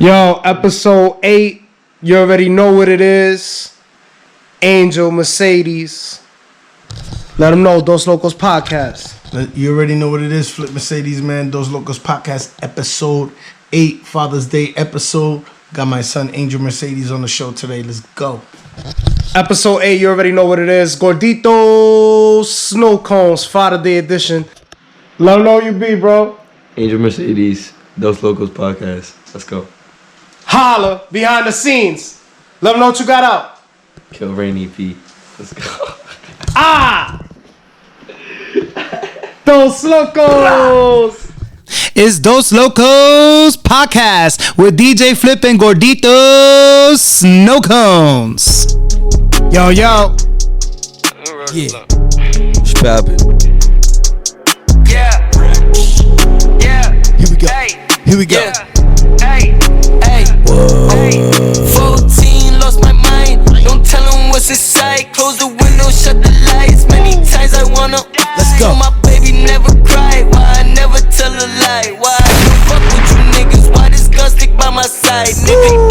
Yo, episode 8. You already know what it is. Angel, Mercedes. Let them know, Dos Lokos Podcast. You already know what it is. Flip Mercedes, man. Dos Lokos Podcast, episode 8, Father's Day episode. Got my son, Angel Mercedes, on the show today. Let's go. Episode 8, you already know what it is. Gordito Snow Cones, Father's Day edition. Let them know you be, bro. Angel Mercedes, Dos Lokos Podcast. Let's go. Holla, behind the scenes. Let them know what you got out. Kill Rain EP. Let's go. Dos Lokos. It's Dos Lokos Podcast with DJ Flip and Gordito Snow Cones. Yo. Yeah. Spappin'. Yeah. Here we go. Here we go. Hey. 14, lost my mind. Don't tell them what's inside. Close the window, shut the lights. Many times I wanna. Let's go. My baby never cry. Why I never tell a lie? Why I don't fuck with you niggas? Why this gun stick by my side? Nigga,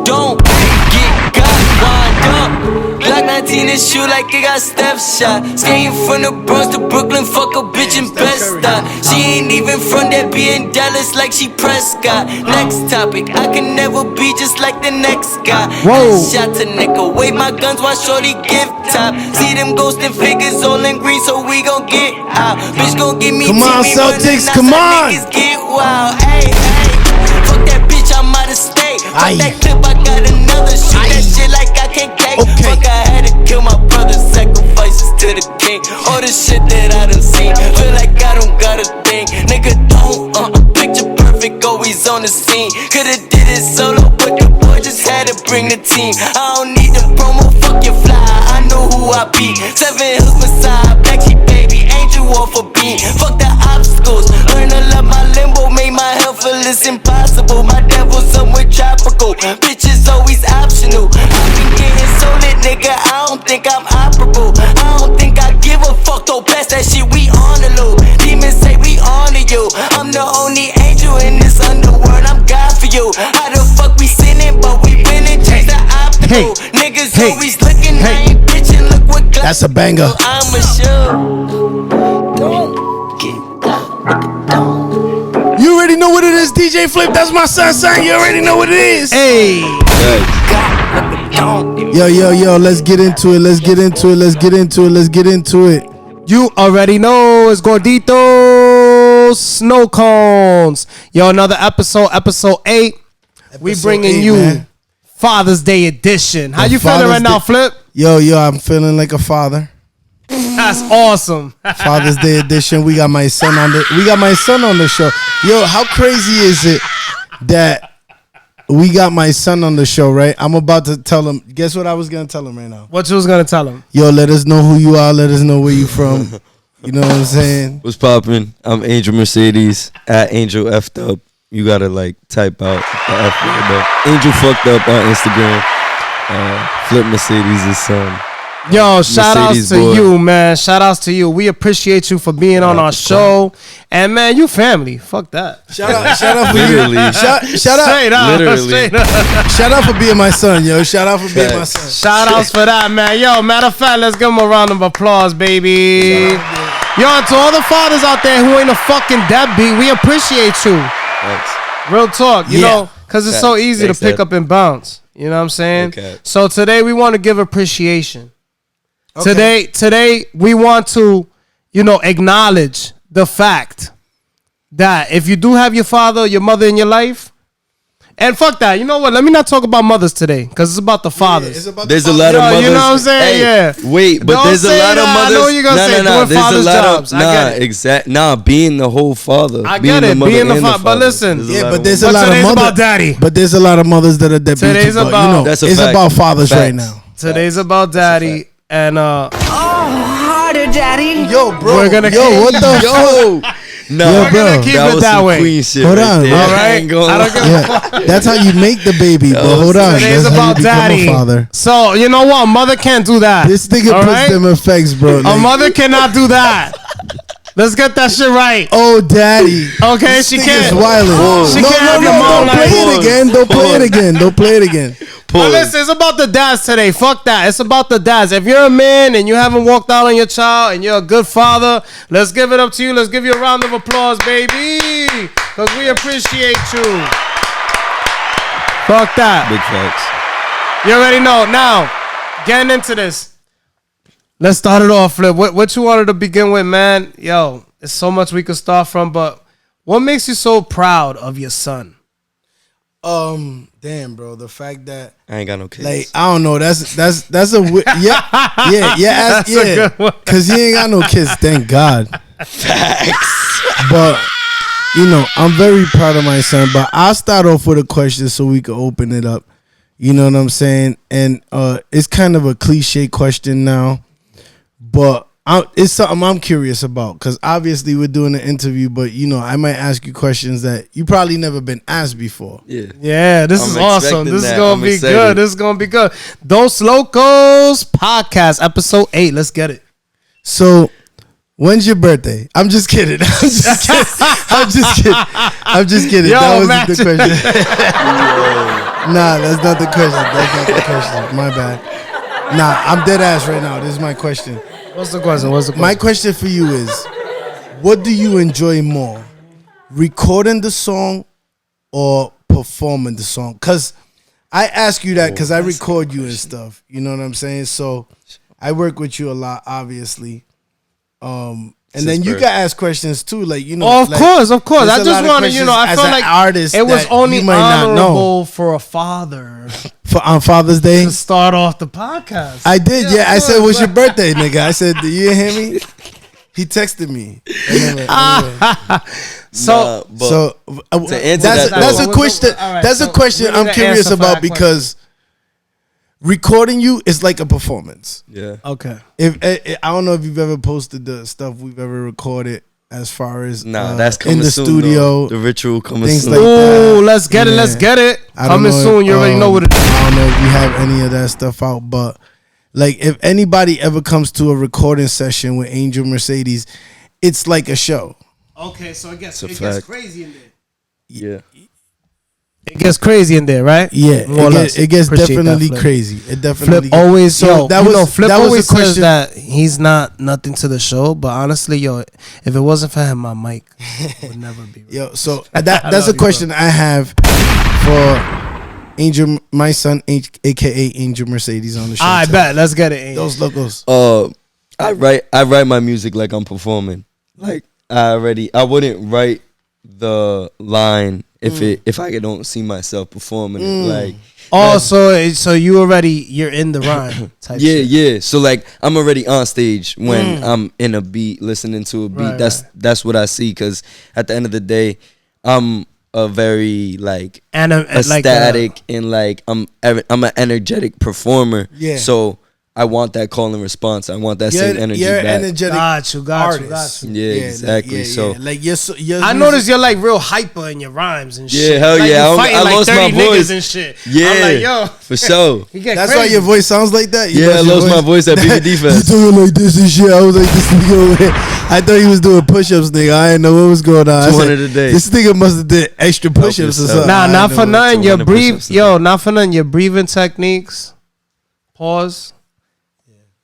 don't get got wind up. Glock 19 and shoot like it got step shot. Skating from the Bronx to Brooklyn, fuck a bitch in Bed-Stuy. She ain't even from that, be in Dallas like she Prescott. Next topic, I can never be just like the next guy. Whoa. Shot to nigga, wave my guns while shorty give top. See them ghosting figures all in green, so we gon' get out. Bitch gon' give me Come on, Timmy Celtics, running come outside, on. niggas get wild. Ay. Fuck that bitch, I'm out of state. Aye. Fuck that clip, I got another. Shoot that shit like I can't cake. Okay. Fuck, I had to kill my brother, sacrifices to the king. All the shit that I done seen, feel like I don't got a thing. Nigga, don't, picture perfect, always on the scene. Coulda did it solo, but the boy just had to bring the team. I don't need the promo, fuck your fly, I know who I be. 7 Hills Messiah, Black Sheep baby, Angel off a beat. Fuck the obstacles, learn to love my limbo, made my health feel it's impossible. My devil somewhere tropical, bitches always optional. I been getting so lit, nigga, I don't think I'm operable. I don't think I give a fuck, DOPEST that shit, we on the low. Demons say we honor you, I'm the only angel in this underworld, I'm God for you. How the fuck we sinning, but we winning, change the optical. Niggas always looking, I ain't bitching, look what God. That's a banger. I'm a show. Don't get got. You already know what it is, DJ Flip. That's my son. You already know what it is. Hey. Yo. Let's get into it. You already know it's Gordito Snow Cones. Yo, another episode 8. We bringing 8, you man. Father's Day edition. How The you feeling Father's right now, Day- Flip? Yo, I'm feeling like a father. That's awesome. Father's Day edition. We got my son on the show. Yo, how crazy is it that we got my son on the show, right? I'm about to tell him. Guess what I was gonna tell him right now? What you was gonna tell him? Yo, let us know who you are. Let us know where you from. You know what I'm saying? What's poppin'? I'm Angel Mercedes at Angel F'd up. You gotta like type out the F word, but Angel fucked up on Instagram. Flip Mercedes' son. Yo, shout outs Mercedes to boy. you, man. Shout outs to you. We appreciate you for being on our show. And man, you family. Fuck that. Shout out for Literally. you. Shout Straight out. up. Literally. Straight up. Shout out for being my son, yo. Shout out for being my son. Shout outs for that, man. Yo, matter of fact, let's give him a round of applause, baby. Yo, and to all the fathers out there who ain't a fucking deadbeat, we appreciate you. Thanks. Real talk, you Yeah. know, because it's so Thanks. easy Thanks, to pick Dad. up and bounce. You know what I'm saying? Okay. So today we want to give appreciation. Okay. Today we want to, acknowledge the fact that if you do have your father or your mother in your life, and fuck that, you know what? Let me not talk about mothers today because it's about the fathers. There's a lot of Yo, mothers. you know what I'm saying? Hey, Yeah. Wait, but Don't there's a say lot of that. I mothers. know you're gonna say doing There's a fathers' lot jobs. I get it. being the whole father. I being get the it, mother being the and father. But listen. There's a Yeah, lot but of there's a But lot of today's mothers. about daddy. But there's a lot of mothers that are deadbeats. Today's but, about- That's a it's fact. about fathers Facts. right now. Today's about daddy, and Harder, daddy. Yo, bro. We're gonna yo, keep- what the fuck? Yo, no, Yo, bro. keep that it was that some way. queen shit. Hold right on, there. all right? I ain't gonna I don't lie. give Yeah, that's how you make the baby, bro. Hold on. Today's That's how you about become daddy. a father. So you know what? A mother can't do that. This nigga All puts right? them effects, bro. A Like, mother cannot do that. Let's get that shit right. Oh, daddy. Okay, she can't. Wildin'. She No, can't no, have no, your mom don't play like- it again. Don't play it again. Don't play it again. But listen, it's about the dads today. Fuck that. It's about the dads. If you're a man and you haven't walked out on your child and you're a good father, let's give it up to you. Let's give you a round of applause, baby. Because we appreciate you. Fuck that. Big facts. You already know. Now, getting into this. Let's start it off, Flip. What you wanted to begin with, man? Yo, there's so much we could start from, but what makes you so proud of your son? Damn, bro. The fact that I ain't got no kids. like I don't know. That's a yeah. That's a good one. Cause he ain't got no kids. Thank God. Facts. But you know, I'm very proud of my son. But I'll start off with a question so we can open it up. You know what I'm saying? And it's kind of a cliche question now, but it's something I'm curious about because obviously we're doing an interview. But you know, I might ask you questions that you probably never been asked before. Yeah, this is I'm awesome. expecting This is that. gonna I'm be excited. good. This is gonna be good. Dos Lokos podcast, episode 8. Let's get it. So, when's your birthday? I'm just kidding. I'm just kidding. I'm just kidding. Yo, That man. wasn't the question. Nah, that's not the question. That's not the question. My bad. Nah, I'm dead ass right now. This is my question. What's the question? My question for you is, what do you enjoy more? Recording the song or performing the song? Because I ask you that because I record you and stuff. You know what I'm saying? So I work with you a lot, obviously. And then you can ask questions too, like you know. Oh, of course. there's I a just lot of want to, you know, I questions feel as like an artist it was that only you might not know. honorable for a father On Father's Day. to start off the podcast. I did, yeah. of I said, course, "What's your birthday, nigga?" I said, "Do you hear me?" He texted me. Anyway. So, So to answer that's that, that's though- a question. All right, That's so a question we need I'm an curious answer for about that because recording you is like a performance. Yeah. okay. If I don't know if you've ever posted the stuff we've ever recorded as far as Nah, that's coming in the soon, studio. though. The ritual coming things soon. like that. Ooh, let's get it. Let's Yeah. get it. I don't Coming know soon. if, You already know what it is. I don't know if you have any of that stuff out, but like if anybody ever comes to a recording session with Angel Mercedes, it's like a show. Okay, so it gets It's a fact. crazy in there. Yeah. It gets crazy in there, right? Yeah, More or less. it gets Appreciate that, definitely Flip. crazy. It definitely Flip always, So yo, that you was know, Flip that was always a question. says that he's not nothing to the show, but honestly, yo, if it wasn't for him, my mic would never be. Right. Yo, so that's love a you, question I have for Angel, my son, aka Angel Mercedes, on the show. I today. bet. Let's get it. Those logos. I write my music like I'm performing. Like I wouldn't write the line if I don't see myself performing it. Like So you're in the rhyme type. yeah, shit. yeah. So like I'm already on stage when I'm in a beat, listening to a beat. Right, That's what I see. Because at the end of the day, I'm a very like ecstatic and like I'm an energetic performer. Yeah. So I want that call and response. I want that same energy You're back. energetic. Got you. artist. Yeah, exactly. So like you're I noticed you're like real hyper in your rhymes and shit. Yeah, hell like yeah. You fighting I like lost 30 my niggas voice. and shit. yeah, I'm like, yo, for sure. you get That's crazy. why your voice sounds like that. You Yeah, I your lost my voice at BBD You Fest. doing like this and shit. I was like, this nigga over here. I thought he was doing push-ups, nigga. I didn't know what was going on. I 200 said, a day. This nigga must have did extra push-ups or yourself. something. Nah, I not didn't for know. nothing. Your 200 breathe, push-ups a yo, not for nothing. Your breathing techniques. Pause.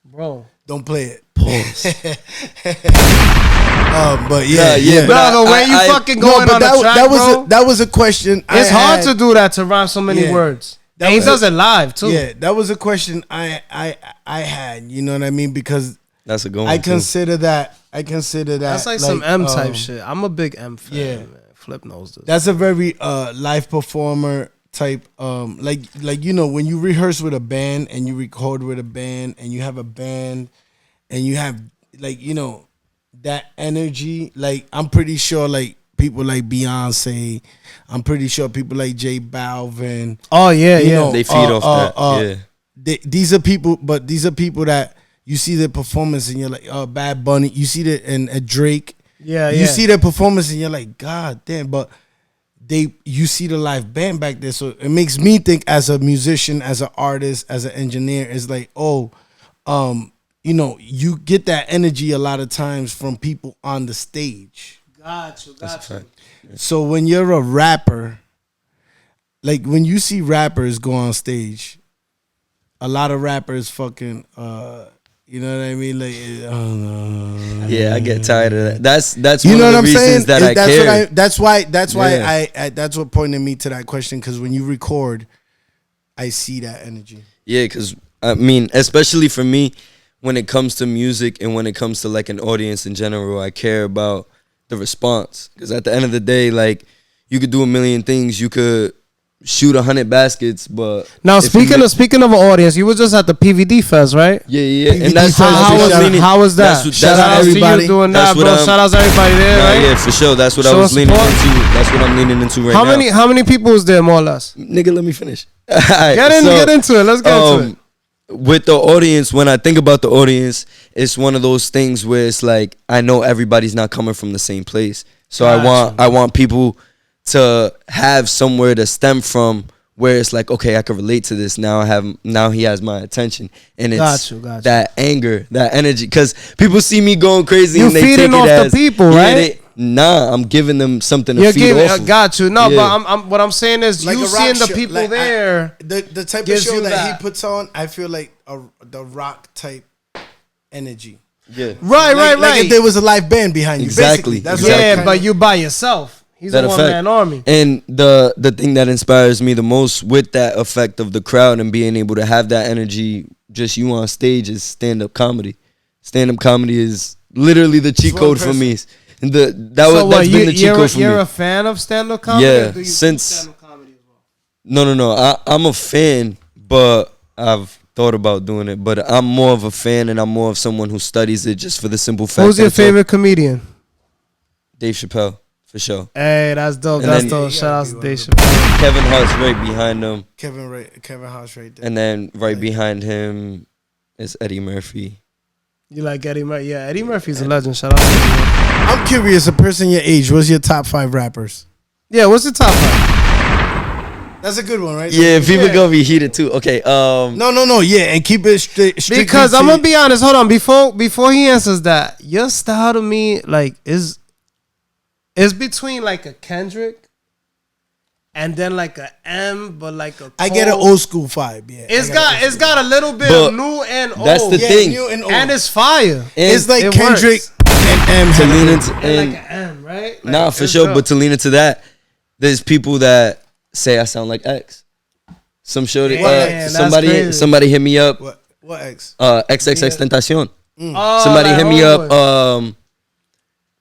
Bro. Don't play it. Pause. But yeah, yeah, Bro, but the way you I- fucking No, going but on the track, that was bro. that was a question. It's hard to do that to rhyme so many Yeah. words. That And he was does it live too. Yeah, that was a question I had. You know what I mean? Because That's a good one. I too. consider that. That's like some M type shit. I'm a big M fan. yeah. Man. Flip knows this. That's a very live performer type. Like you know, when you rehearse with a band and you record with a band and you have a band and you have like you know that energy. Like I'm pretty sure like people like Beyonce. I'm pretty sure people like J Balvin. Oh yeah, You yeah. know, They feed off that. Yeah. These are people, but these are people that you see their performance and you're like, oh, Bad Bunny. You see that and Drake. Yeah, You yeah. see their performance and you're like, God damn. But you see the live band back there, so it makes me think as a musician, as an artist, as an engineer, it's like, oh, you know, you get that energy a lot of times from people on the stage. Got you. So when you're a rapper, like when you see rappers go on stage, a lot of rappers fucking, you know what I mean? Like, Yeah, I get tired of that. That's you one know of what the I'm saying? reasons that I That's care. what that's why Yeah. that's what pointed me to that question, because when you record, I see that energy. Yeah, because I mean, especially for me, when it comes to music and when it comes to like an audience in general, I care about the response. Because at the end of the day, like, you could do a million things. You could shoot 100 baskets, but Now if you speaking of an audience, you were just at the PVD Fest, right? yeah, PVD and that's Fest, that's what I was leaning. How was that? That's what- Shout that's out what- to everybody. you doing That's that, what bro. I'm- Shout out to everybody there, Nah, right? yeah, for sure. That's what I Show was leaning support. into. That's what I'm leaning into right now. How many people was there, more or less? Nigga, let me finish. Get into it. Let's get into it. With the audience, when I think about the audience, it's one of those things where it's like, I know everybody's not coming from the same place. So I want people to have somewhere to stem from, where it's like, okay, I can relate to this. Now he has my attention. And it's Got you. that anger, that energy. Because people see me going crazy You and they take feeding it off the as people, yeah, right? Nah, I'm giving them something to You're feed giving, off of. got you. No, Yeah. but what I'm saying is, Like you a rock seeing the show, people like there. the type of gives show you that that. he puts on, I feel like the rock type energy. Yeah. Right. Like if there was a live band behind you. Exactly. Basically. That's Exactly. Yeah, what but you by yourself. He's That a effect. one-man army. And the thing that inspires me the most with that effect of the crowd and being able to have that energy, just you on stage, is stand-up comedy. Stand-up comedy is literally the cheat one code for person. me. And So that's what, been the cheat code for me. you're a fan of stand-up comedy? Yeah, or do you do since- stand-up comedy as well? No. I'm a fan, but I've thought about doing it. But I'm more of a fan, and I'm more of someone who studies it just for the simple fact. Who's that your it's all- favorite comedian? Dave Chappelle, for sure. Hey, that's dope. And That's then- dope. Yeah, Shout out you to gotta Dave be Chappelle. Kevin Hart's right behind him. Kevin Hart's right there. And then right behind him is Eddie Murphy. You like Eddie Murphy? Yeah, Eddie Murphy's a legend. Shout out to Eddie Murphy. I'm curious, a person your age, what's your top 5 rappers? Yeah, what's the top 5? That's a good one, right? Yeah, people Yeah. gonna be heated too. Okay, No, yeah, and keep it straight. Because I'm gonna be honest. Hold on, before he answers that, your style to me like is between like a Kendrick and then like a M, but like a I get an Cole. old school vibe. Yeah, It's got a little bit But of new and old. that's the thing. new and old. and it's fire. It's like it Kendrick works. and M. to lean into And like and an M, right? Like, nah, for it's sure. dope. But to lean into that, there's people that say I sound like X. Some show that Damn, that's crazy. somebody hit me up. What X? XXX Tentacion. Oh, Somebody like hit me homeboy. up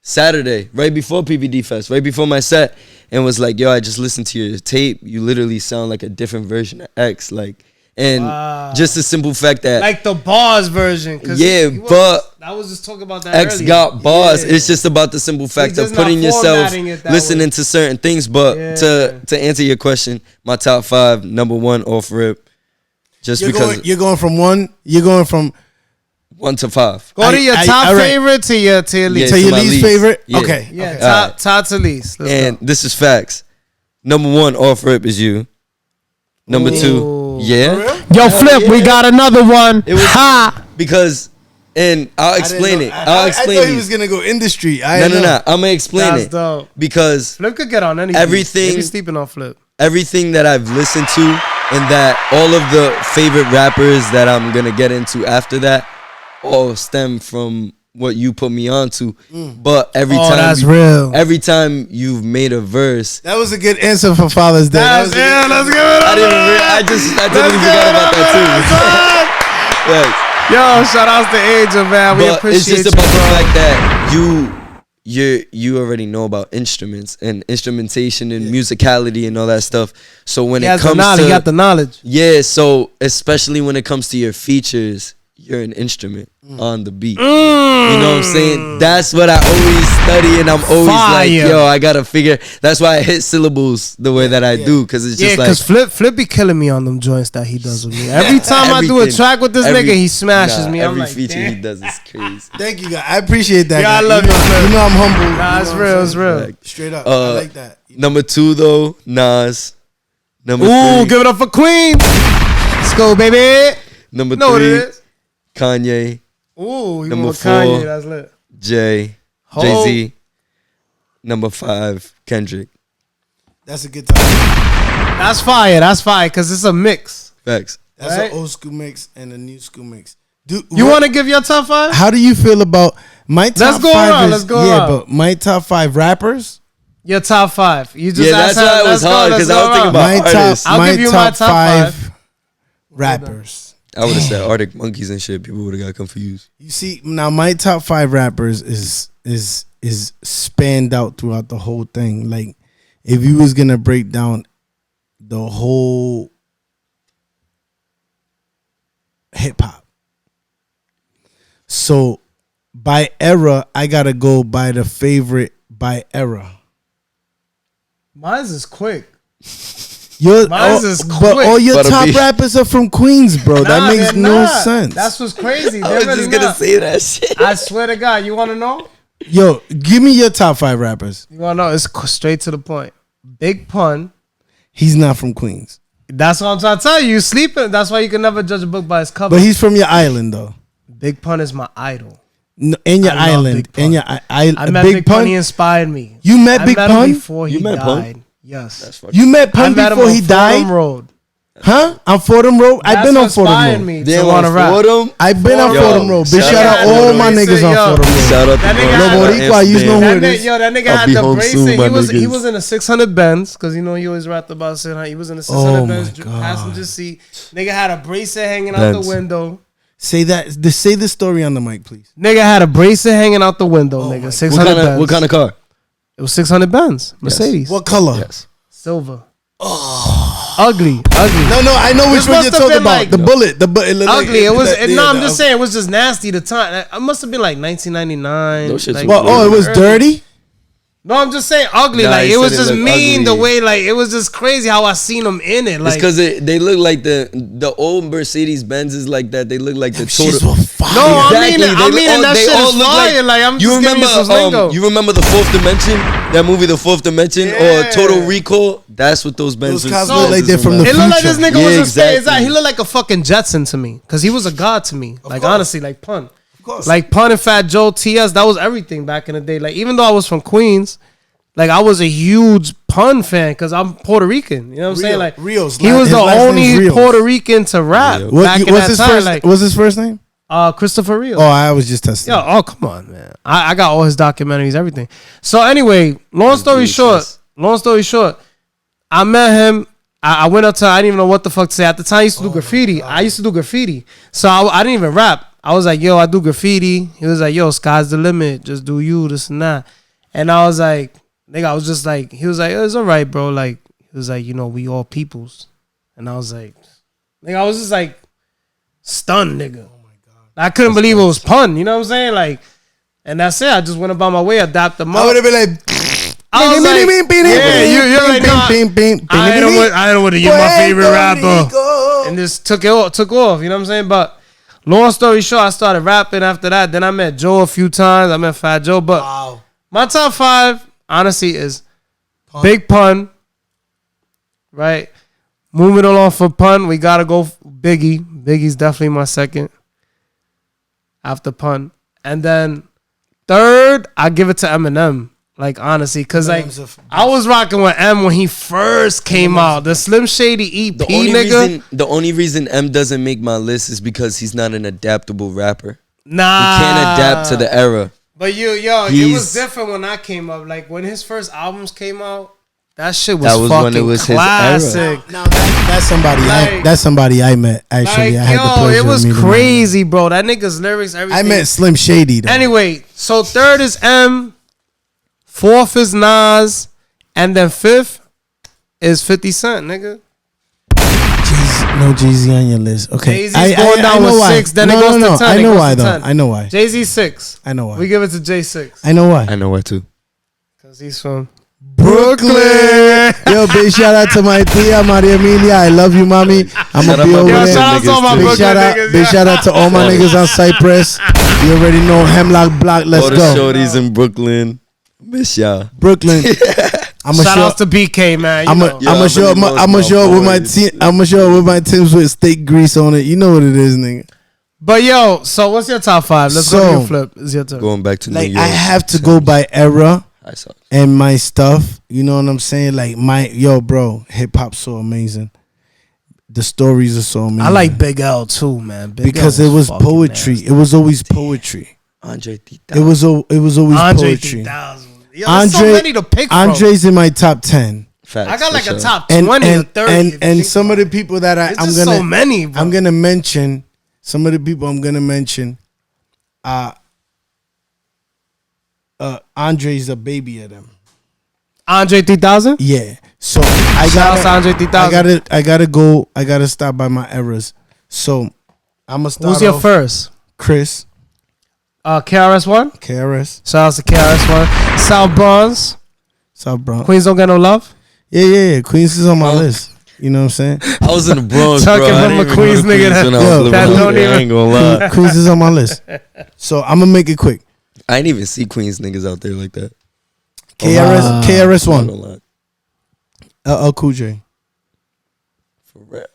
Saturday, right before PVD Fest, right before my set, and was like, "Yo, I just listened to your tape. You literally sound like a different version of X." Like, and Wow. just the simple fact that like the bars version. 'cause Yeah, he was- but I was just talking about that. X earlier. got bars. Yeah. It's just about the simple fact of just not putting yourself, formatting it that listening way. to certain things. But Yeah. to answer your question, my top 5, number 1 off rip, just because You're going from one. You're going from 1 to 5. Go to your top all right. favorite to your least. Yeah, to your my least least. favorite. Yeah. Okay. Yeah, okay. top to least. Let's And go. this is facts. Number 1 off rip is you. Number 2, Ooh. yeah. Yo, Flip, we got another one. It was Ha! because, and I'll explain it. I'll I explain thought he these. was gonna go industry. No. I'm gonna explain That's it dope. because Flip could get on anything. Everything- Maybe sleeping on Flip. everything that I've listened to and that all of the favorite rappers that I'm gonna get into after that all stem from what you put me on to. But every Oh, time that's real. every time you've made a verse, That was a good answer for Father's Day. That was a good- Let's give it up. I totally forgot about that too. Yes. Yo, shout out to Angel, man. We But appreciate it's just about you, the bro. fact that you already know about instruments and instrumentation and musicality and all that stuff. So when He it has the comes knowledge. to He got the knowledge. yeah, so especially when it comes to your features, you're an instrument on the beat. You know what I'm saying? That's what I always study, and I'm always like, Fire. yo, I gotta figure. That's why I hit syllables the way that I do, because it's Yeah, just because like Flip be killing me on them joints that he does with me. Every time I do a everything. track with this nigga, he smashes Nah, me. I'm every like, feature damn. he does is crazy. Thank you, guys. I appreciate that. Yeah, I guy. love you. Know, you, Flip. you know I'm humble. Nah, You it's know what real. I'm It's saying? real. Like, Straight up. I like that. Number 2 though, Nas. Number Ooh, 3, give it up for Queen. Let's go, baby. number Know what 3, it is. Kanye. Ooh, you Number want Kanye? 4. That's lit. Jay-Z. Number 5, Kendrick. That's a good time. That's fire. That's fire because it's a mix. Facts. That's Right? an old school mix and a new school mix. You want to give your top 5? How do you feel about my top Let's go 5? around, let's go around. but my top 5 rappers. Your top 5. You just Yeah, that's why it was hard because I was thinking about My top, artists. I'll my give you top, my top 5 rappers. I would have said Arctic Monkeys and shit. People would have got confused. You see, now my top 5 rappers is spanned out throughout the whole thing. Like, if you was gonna break down the whole hip hop, so by era, I gotta go by the favorite by era. Mine's is quick. Mine's is but quick. all your But top be- rappers are from Queens, bro. Nah, that makes they're no not. sense. That's what's crazy. I They're was really just gonna not. say that shit. I swear to God, you want to know? Yo, give me your top 5 rappers. You want to know? It's straight to the point. Big Pun. He's not from Queens, That's what I'm trying to tell you. You sleeping. That's why you can never judge a book by its cover. but he's from your island though. Big Pun is my idol. No, in your I love island, Big Pun. in your I met Big Pun. He inspired me. You met I Big met him Pun? before he You met Pun? died. Yes. You met I Pun met him before on he Fordham died? Road. Huh? On Fordham Road? I've That's been what on Fordham inspired Road. me to Damn, want to on rap. Fordham? I've been on Yo, Fordham Road. Big shout shout out out all to my Fordham. niggas on Yo. Fordham Road. Shout out to That nigga Bro. had- No, Boricua, you know who That it nigga, is. yo, that nigga I'll had be the home bracing. soon, my He niggas. was in a 600 Benz because you know he always rapped about 600. He was in a 600 Oh Benz my God. passenger seat. Nigga had a bracelet hanging out Benz. the window. Say that. Say the story on the mic, please. Nigga had a bracelet hanging out the window. Oh my Nigga, God. 600 Benz. What kind of car? It was 600 Benz, Mercedes, What color? Yes. silver. Ugly. No, I know which This one must you're have talking been about. like- The bullet. The bullet. Ugly. It was. No, I'm just saying it was just nasty. The time. It must have been like 1999. Those shits like, was Well, oh, it was dirty. No, I'm just saying ugly. Nah, like he it was said it just looked mean ugly. the way. Like it was just crazy how I seen them in it. It's Like because they look like the old Mercedes Benzes like that. They look like the She's total. fire. No, I mean Exactly. it. I They mean all- it. That they shit all is look fire. Like I'm you just remember? giving you some lingo. You remember the Fourth Dimension? That movie, The Fourth Dimension, or Yeah. Total Recall? That's what those Benzes. cars look like they're from the It looked like future. this nigga Yeah, was a state. exactly. He looked like a fucking Jetson to me because he was a god to me. Like course. honestly, like Pun, course. like Pun and Fat Joe, TS. That was everything back in the day. Like even though I was from Queens, like I was a huge Pun fan because I'm Puerto Rican. You know what I'm saying? Rio. Like Rios. he was His the last name's only Rios. Puerto Rican to rap Rio. back in that his time. first? Like What's his first name? Christopher Rios. Oh, I was just testing. Yo, oh come on, man. I got all his documentaries, everything. So anyway, long story short, I met him. I went up to, I didn't even know what the fuck to say. At the time, I used to do graffiti. I used to do graffiti. So I didn't even rap. I was like, yo, I do graffiti. He was like, yo, sky's the limit. Just do you, this and that. And I was like, nigga, I was just like, he was like, it's all right, bro. Like, he was like, you know, we all peoples. And I was like, nigga, I was just like, stunned, nigga. I couldn't believe it was Pun. You know what I'm saying? Like, and that's it. I just went about my way, adapt them up. I would have been like, I was like, yeah, you already know. I didn't want to use my favorite rapper. And just took off. You know what I'm saying? But long story short, I started rapping after that. Then I met Joe a few times. I met Fat Joe. But my top 5, honestly, is Big Pun. Right? Moving along for Pun, we got to go Biggie. Biggie's definitely my second after Pun. And then third, I give it to Eminem. Like, honestly, because like I was rocking with M when he first came out. The Slim Shady EP, nigga. The only reason M doesn't make my list is because he's not an adaptable rapper. Nah. He can't adapt to the era. But it was different when I came up. Like, when his first albums came out, that shit was That was fucking when it was his era. classic. Now that's somebody. Like- That's somebody I met. Actually, Like, I had the pleasure it was of meeting crazy, bro. That nigga's lyrics, him. everything. I met Slim Shady though. Anyway, so third is M, fourth is Nas, and then fifth is 50 Cent, nigga. No Jay-Z on your list. Okay, Jay-Z's going down with 6, then it goes to 10. I it know goes why to though. 10. I know why. Jay-Z 6. I know why. We give it to J6. I know why. I know where too. Because he's from Brooklyn. Yo, big shout out to my tia Maria Emilia. I love you, mommy. I'm Shout gonna out be my over Yo, Brooklyn there. shout out to all my niggas, too. Big Brooklyn shout out, niggas. big shout out to all my niggas on Cypress. You already know Hemlock Block. Let's All the go, shorties in Brooklyn. Miss y'all. Brooklyn. I'm Shout show. out to BK, man. I'm You gonna know. show up with my team. I'm gonna show up with my Tims with steak grease on it. You know what it is, nigga. But yo, so what's your top 5? Let's go to your flip. It's your turn. Going back to New Like York. I have to go by era I saw. and my stuff. You know what I'm saying? Like bro, hip hop's so amazing. The stories are so amazing. I like Big L too, man. Big because L it was fucking poetry. nasty. It was always poetry. Andre 3000. It was always Andre poetry. 3000. Yo, there's so many to pick from. Andre's in my top 10. Facts, I got like for a sure. top 20 or 30. And some of the people that There's I'm just gonna so many, bro. I'm gonna mention some of the people I'm gonna mention. Andre's a baby of them. Andre 3000? Yeah. So Shout out to Andre 3000. I gotta stop by my errors. So I'm gonna start. Who's your off first? Chris. KRS-One? KRS. Shout out to KRS-One. South Bronx. South Bronx. Queens don't get no love? Yeah. Queens is on my list. You know what I'm saying? I was in the Bronx, bro. Talking I from didn't a even Queens go to nigga Queens when I was that- living that out don't there. I even- ain't gonna lie. Queens is on my list. So I'm gonna make it quick. I didn't even see Queens niggas out there like that. KRS I'm not One. gonna lie. LL Cool J. For real.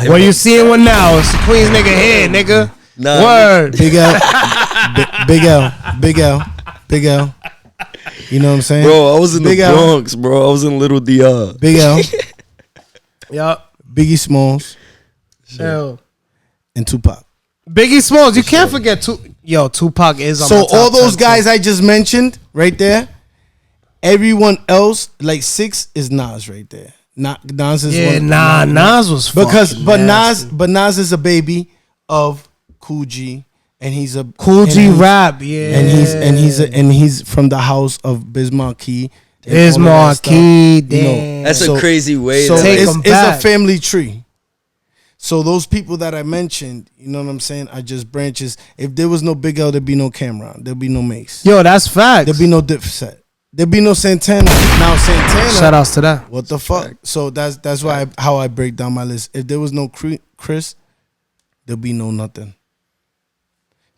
Well, you seeing one now. It's the Queens nigga here, nigga. Nah, Word. Big L. Big L. You know what I'm saying? Bro, I was in Big the L. Bronx, bro. I was in Little DR. Big L. Yup. Biggie Smalls Yo. and Tupac. Biggie Smalls. You can't forget Tupac is on So my top all those 10 guys too. I just mentioned right there, everyone else like 6 is Nas right there. Nas is Yeah, one. Nas was Because fucking nasty. but Nas is a baby of Cool G, and he's a Cool and G he's- rap, yeah. and he's from the house of Bismarck Key. and all of that Bismarck stuff, Key, you know. damn. That's So- a crazy way So to Take like, them it's a back. family tree. So those people that I mentioned, you know what I'm saying, are just branches. If there was no Big L, there'd be no Cameron. There'd be no Mace. Yo, that's facts. There'd be no Dipset. There'd be no Santana. Now Santana. Shout outs to that. What the fuck? So that's why how I break down my list. If there was no Chris, there'd be no nothing.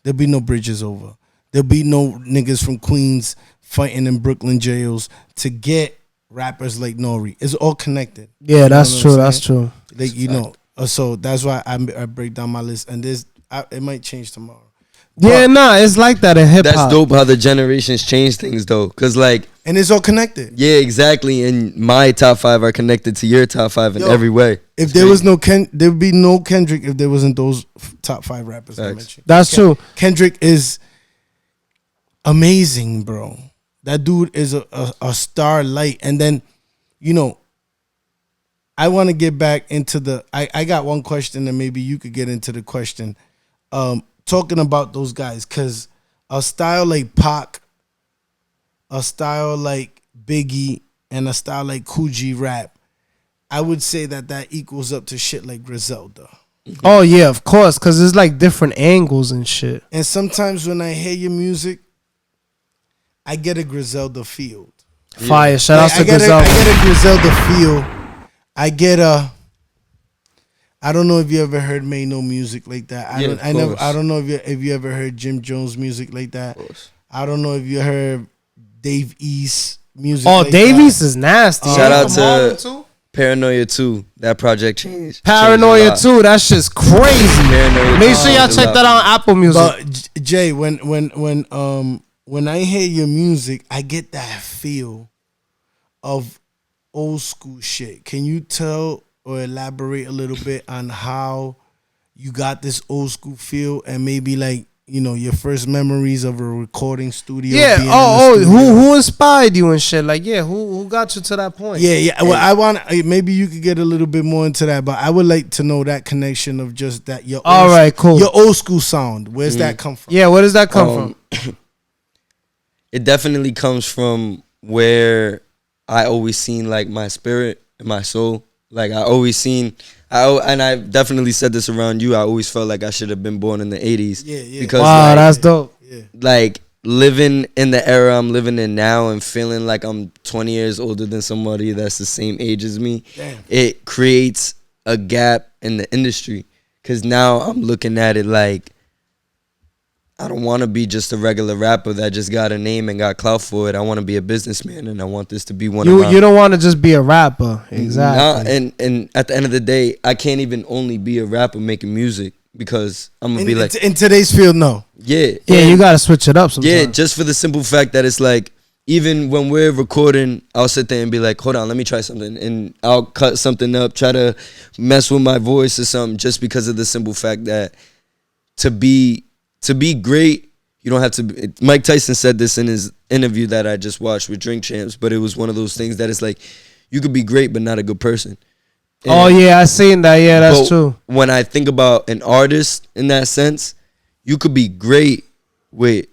There'd be no bridges over. There'd be no niggas from Queens fighting in Brooklyn jails to get rappers like Nori. It's all connected. Yeah, You know that's what I'm true. saying? That's true. Like so that's why I break down my list, and it might change tomorrow. Yeah, nah, it's like that in hip that's hop. dope how the generations change things though. Cause like, And it's all connected. yeah, exactly. And my top 5 are connected to your top 5 in Yo, every way. If there was no there'd be no Kendrick if there wasn't those top 5 rappers I Facts. mentioned. That's true. Kendrick is amazing, bro. That dude is a starlight. And then, you know, I want to get back into the. I got one question, and maybe you could get into the question. Talking about those guys, because a style like Pac, a style like Biggie, and a style like Cool G rap, I would say that equals up to shit like Griselda. Oh yeah, of course, cause it's like different angles and shit. And sometimes when I hear your music, I get a Griselda feel. Fire. Shout outs to I get Griselda. a Griselda feel. I get a. I don't know if you ever heard May No music like that. I don't know if you ever heard Jim Jones music like that. I don't know if you heard Dave East music. Oh, like Davies that. is nasty. Shout He out from to- Harlem, too? Paranoia 2, that project changed. Paranoia changed a lot. 2. That shit's crazy. Paranoia Make 2 sure y'all changed a check lot. that out on Apple Music. But Jay, when I hear your music, I get that feel of old school shit. Can you tell or elaborate a little bit on how you got this old school feel, and maybe like, you know, your first memories of a recording studio? Yeah. being in Oh, the studio? who inspired you and shit? Like, yeah, who got you to that point? Yeah. Well, I want maybe you could get a little bit more into that, but I would like to know that connection of just that your All right, cool. your old school sound. Where's that come from? Yeah, where does that come from? It definitely comes from where I always seen like my spirit and my soul. Like I always seen, and I definitely said this around you. I always felt like I should have been born in the 80s. Yeah. Because Wow, like, that's dope. like living in the era I'm living in now and feeling like I'm 20 years older than somebody that's the same age as me. Damn. It creates a gap in the industry. Cause now I'm looking at it like I don't want to be just a regular rapper that just got a name and got clout for it. I want to be a businessman, and I want this to be one of my... You don't want to just be a rapper. Exactly. Nah, and at the end of the day, I can't even only be a rapper making music. because I'm gonna be like, in today's field, no. yeah, Yeah, and- you gotta switch it up sometimes. yeah, just for the simple fact that it's like, even when we're recording, I'll sit there and be like, hold on, let me try something. And I'll cut something up, try to mess with my voice or something, just because of the simple fact that to be great, you don't have to be, Mike Tyson said this in his interview that I just watched with Drink Champs, but it was one of those things that it's like, you could be great, but not a good person. Oh yeah, I seen that. Yeah, that's true. When I think about an artist in that sense, you could be great with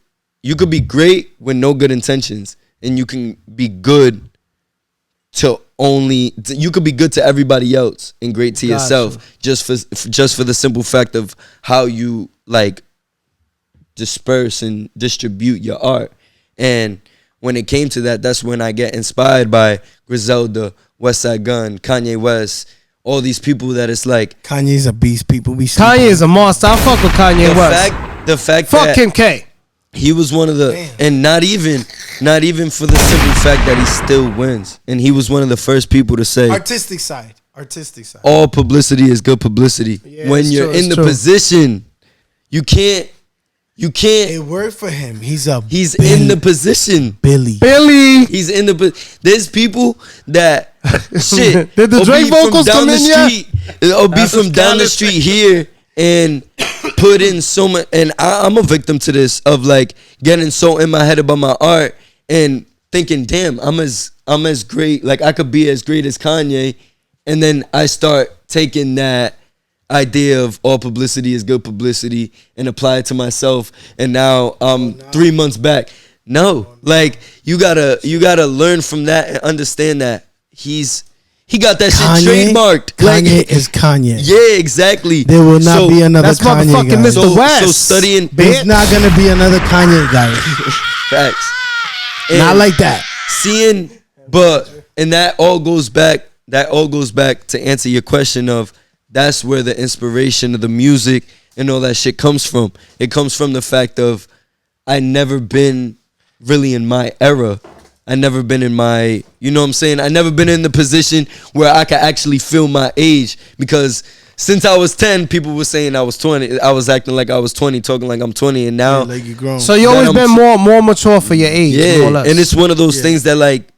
no good intentions, and you can be good you could be good to everybody else and great to yourself, just for the simple fact of how you like disperse and distribute your art. And when it came to that, that's when I get inspired by Griselda, Westside Gun, Kanye West, all these people that it's like, Kanye's a beast. People be Kanye is a monster. I fuck with Kanye West. the fact Fuck that Kim K. he was one of the, and not even for the simple fact that he still wins. And he was one of the first people to say, artistic side. all publicity is good publicity. Yeah, when it's you're true, in it's the true. position, you can't. It worked for him. He's in the position. Billy. He's in the. There's people that shit. Did the will Drake be from vocals down come the in yet? street, or be from down the street here and put in so much. And I'm a victim to this of like getting so in my head about my art and thinking, damn, I'm as great. Like I could be as great as Kanye, and then I start taking that idea of all publicity is good publicity and apply it to myself, and now I'm 3 months back. Like you gotta learn from that and understand that he got that shit trademarked. Kanye is Kanye. Yeah, exactly. There will not be another that's Kanye motherfucking guy. Mr. West. So studying There's not gonna be another Kanye guy. facts. Not like that. Seeing, and that all goes back to answer your question of, that's where the inspiration of the music and all that shit comes from. It comes from the fact of I never been really in my era. I never been in my, you know what I'm saying? I never been in the position where I could actually feel my age, because since I was 10, people were saying I was 20. I was acting like I was 20, talking like I'm 20, and now Like you grown. So you always been more mature for your age. yeah, more or less. and it's one of those things that like,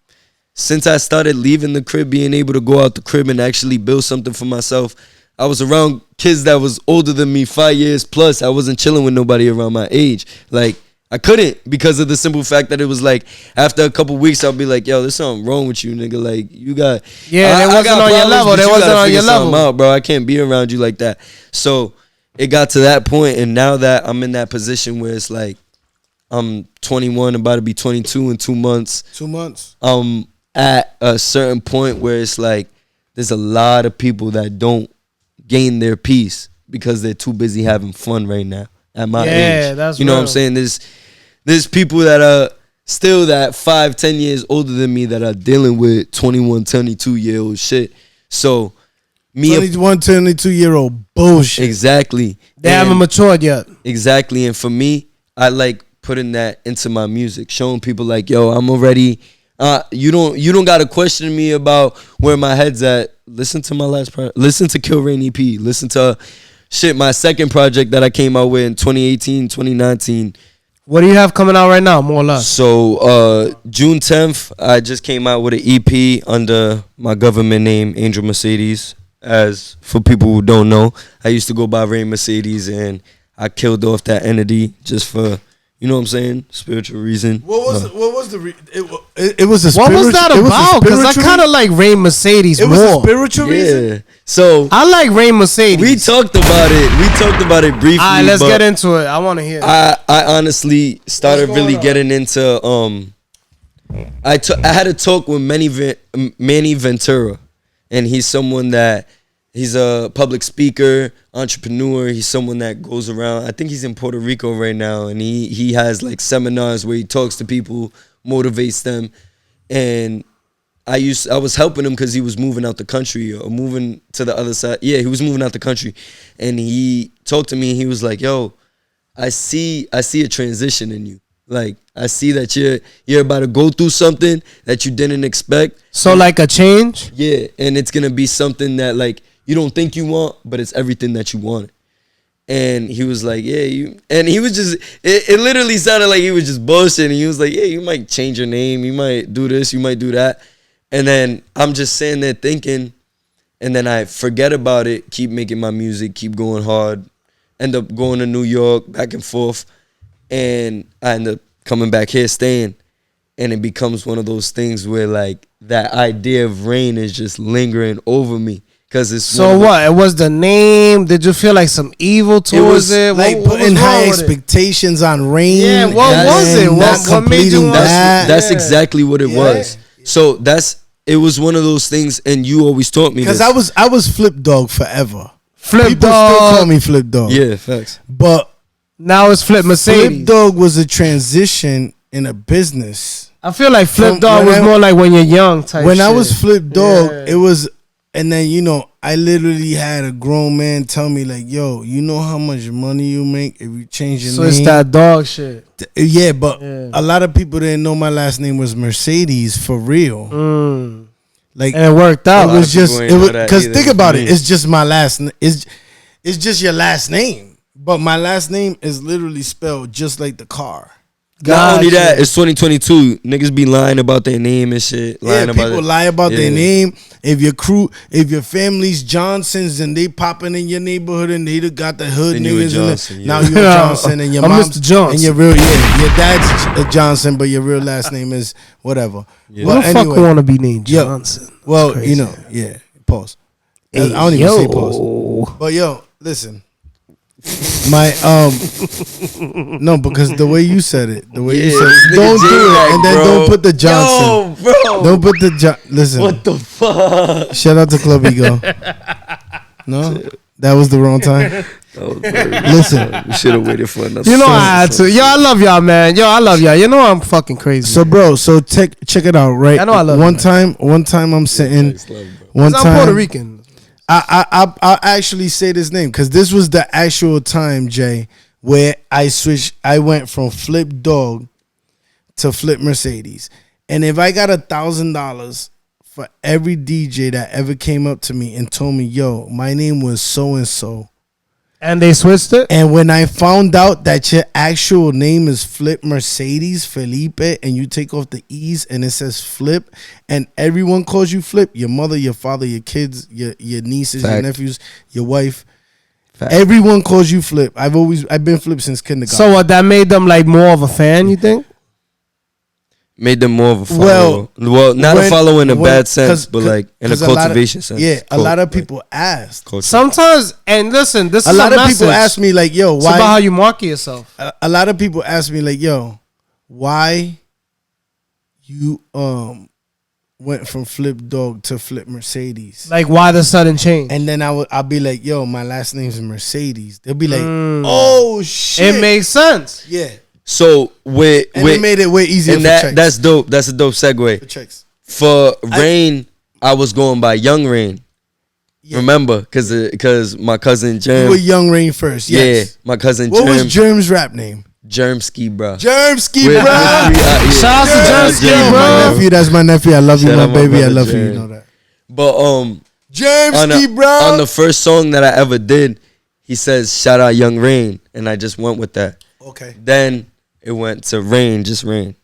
since I started leaving the crib, being able to go out the crib and actually build something for myself, I was around kids that was older than me, 5 years plus. I wasn't chilling with nobody around my age. Like, I couldn't, because of the simple fact that it was like, after a couple weeks, I'll be like, yo, there's something wrong with you, nigga. Like, you got... Yeah, they wasn't on your level. They wasn't on your level. Out, bro. I can't be around you like that. So, it got to that point, and now that I'm in that position where it's like, I'm 21, about to be 22 in 2 months. 2 months. At a certain point where it's like, there's a lot of people that don't gain their peace because they're too busy having fun right now at my age. Yeah, that's you know real. what I'm saying? There's people that are still that 5-10 years older than me that are dealing with 21, 22-year-old shit. So me 21, 22-year-old bullshit. exactly. They haven't matured yet. Exactly. And for me, I like putting that into my music, showing people like, yo, I'm already you don't gotta question me about where my head's at. Listen to my last project. Listen to Kill Rain EP. Listen to my second project that I came out with in 2018, 2019. What do you have coming out right now, more or less? So June 10th, I just came out with an EP under my government name, Angel Mercedes. As for people who don't know, I used to go by Rain Mercedes, and I killed off that entity just for, you know what I'm saying, spiritual reason. What was the it was a What spiritual, was that about? Because I kind of like Rain Mercedes it more. was a spiritual reason. Yeah. So I like Rain Mercedes. we talked about it briefly. All right, let's but get into it. I want to hear. I honestly started What's going really on? getting into I had a talk with Manny Ventura, and he's someone that he's a public speaker, entrepreneur. He's someone that goes around. I think he's in Puerto Rico right now, and he has like seminars where he talks to people, motivates them. And I was helping him because he was moving out the country or moving to the other side. Yeah, he was moving out the country, and he talked to me. And he was like, "Yo, I see a transition in you. Like, I see that you're about to go through something that you didn't expect. So like a change? Yeah, and it's gonna be something that like you don't think you want, but it's everything that you want." And he was like, yeah, you, and he was just, it literally sounded like he was just bullshitting. He was like, yeah, you might change your name, you might do this, you might do that. And then I'm just sitting there thinking, and then I forget about it, keep making my music, keep going hard, end up going to New York, back and forth, and I end up coming back here, staying. And it becomes one of those things where like that idea of rain is just lingering over me. Cause it's so what? It was the name. Did you feel like some evil towards it? Like what putting was high wrong with it? expectations on rain. Yeah, what was it? What made you want that? That's exactly what it was. So it was one of those things, and you always taught me this. Because I was Flip Dog forever. Flip People Dog. still call me Flip Dog. Yeah, facts. But Now it's Flip Mercedes. Flip Dog was a transition in a business. I feel like Flip From Dog when was more like when you're young type When I shit. was Flip Dog, Yeah. it was, and then, you know, I literally had a grown man tell me, like, yo, you know how much money you make if you change your So name? it's that dog shit. Yeah, but a lot of people didn't know my last name was Mercedes for real. Like, And it worked out. it was just, people it ain't was, know that because either. think about it, it's just my last name. It's just your last name. But my last name is literally spelled just like the car. Not only Gotcha. that, it's 2022. Niggas be lying about their name and shit. Lying Yeah, about people it. lie about their Yeah. name. If your family's Johnsons and they popping in your neighborhood and they got the hood Then you a niggas Johnson, in yeah. now you're a Johnson and your I'm mom's Mr. Johnson. and your real your dad's a Johnson but your real last name is whatever. Yeah. Who But the fuck anyway, want to be named Yo, Johnson? well, That's you crazy. know, yeah. Pause. Hey, I don't even yo. say pause. But yo, listen. My no, because the way you said it, the way you Yeah, said this it, nigga don't do J-Mac, it, and then bro. don't put the Johnson. Yo, bro. Don't put the listen. What the fuck? Shout out to Club Ego. No, that was the wrong time. Listen, We should have waited for another. You know song. I had to. Yo, I love y'all, man. Yo, I love y'all. You know I'm fucking crazy. so bro, check it out, right? I know I love you, man. One time I'm sitting. One I'm time Puerto Rican. I'll actually say this name because this was the actual time, Jay, where I switched. I went from Flip Dog to Flip Mercedes, and if I got $1,000 for every DJ that ever came up to me and told me, "Yo, my name was so and so," And they switched it? and when I found out that your actual name is Flip Mercedes Felipe, and you take off the E's and it says Flip, and everyone calls you Flip, your mother, your father, your kids, your nieces, your Fact. nephews, your wife, Fact. everyone calls you Flip. I've been Flip since kindergarten. So what, that made them like more of a fan, you think? Made them more of a follower. Well, not a follower in a bad sense, but like in a cultivation sense. Yeah, a lot of people asked. Culture. Sometimes, and listen, this A is lot a of people message. ask me like, "Yo, It's about how why?" you market yourself. A lot of people ask me like, "Yo, why you went from Flip Dog to Flip Mercedes?" Like, why the sudden change? And then I'll be like, "Yo, my last name's Mercedes." They'll be like, "Oh shit!" It makes sense. yeah, So with and it made it way easier and for that checks. that's dope. That's a dope segue. For checks. For Rain, I was going by Young Rain. Yeah. Remember, because my cousin You Germ. were Young Rain first. Yes. Yeah, my cousin What Germ. was Germ's rap name? Germski, bro. Germski, With- bro. with three, yeah. Shout out to Jersey, Germ, bro. My nephew, that's my nephew. I love you, Shout my out my baby. I brother love you. You Germ. know that. But on Germski, bro. on the first song that I ever did, he says shout out Young Rain, and I just went with that. Okay. Then it went to Rain, just Rain.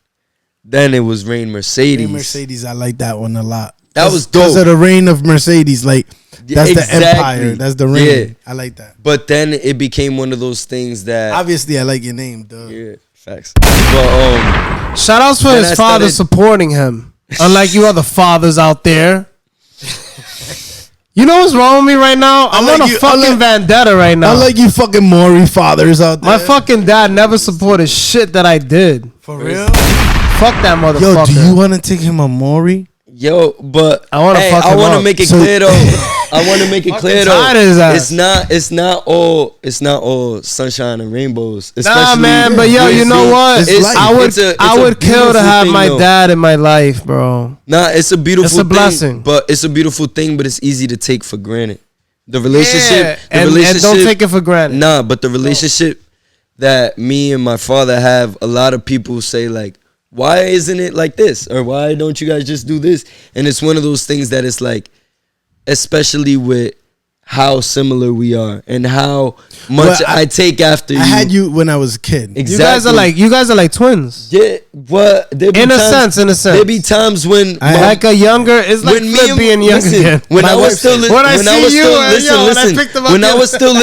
Then it was Rain Mercedes. Rain Mercedes, I like that one a lot. That was Because dope. of the reign of Mercedes, like that's Exactly. the empire, that's the reign. Yeah. I like that. But then it became one of those things that Obviously, I like your name, duh. yeah, facts. But Shout outs for Then his I father started- supporting him. Unlike you other fathers out there. You know what's wrong with me right now? I'm Unlike on a you- fucking unlike- vendetta right now. I like you fucking Maury fathers out there. My fucking dad never supported shit that I did. For real? Fuck that Yo, motherfucker. do you want to take him a Maury? yo, but I wanna fuck I him want to up. make it So- clear though. I want to make it clear though. tired of his ass. It's not all sunshine and rainbows. Nah, Especially man, but yo, you know what? It's life. I would, It's a I would kill to beautiful have thing, my though. dad in my life, bro. Nah, it's a beautiful It's a thing, blessing. but it's a beautiful thing, but it's easy to take for granted. The relationship, and don't take it for granted. Nah, but the relationship that me and my father have, a lot of people say like, why isn't it like this? Or why don't you guys just do this? And it's one of those things that it's like, especially with how similar we are and how much I take after you. I had you when I was a kid. Exactly. You guys are like twins. Yeah, but In a sense. There be times when like a younger, it's like Flip being younger. Listen, when I was still when I was still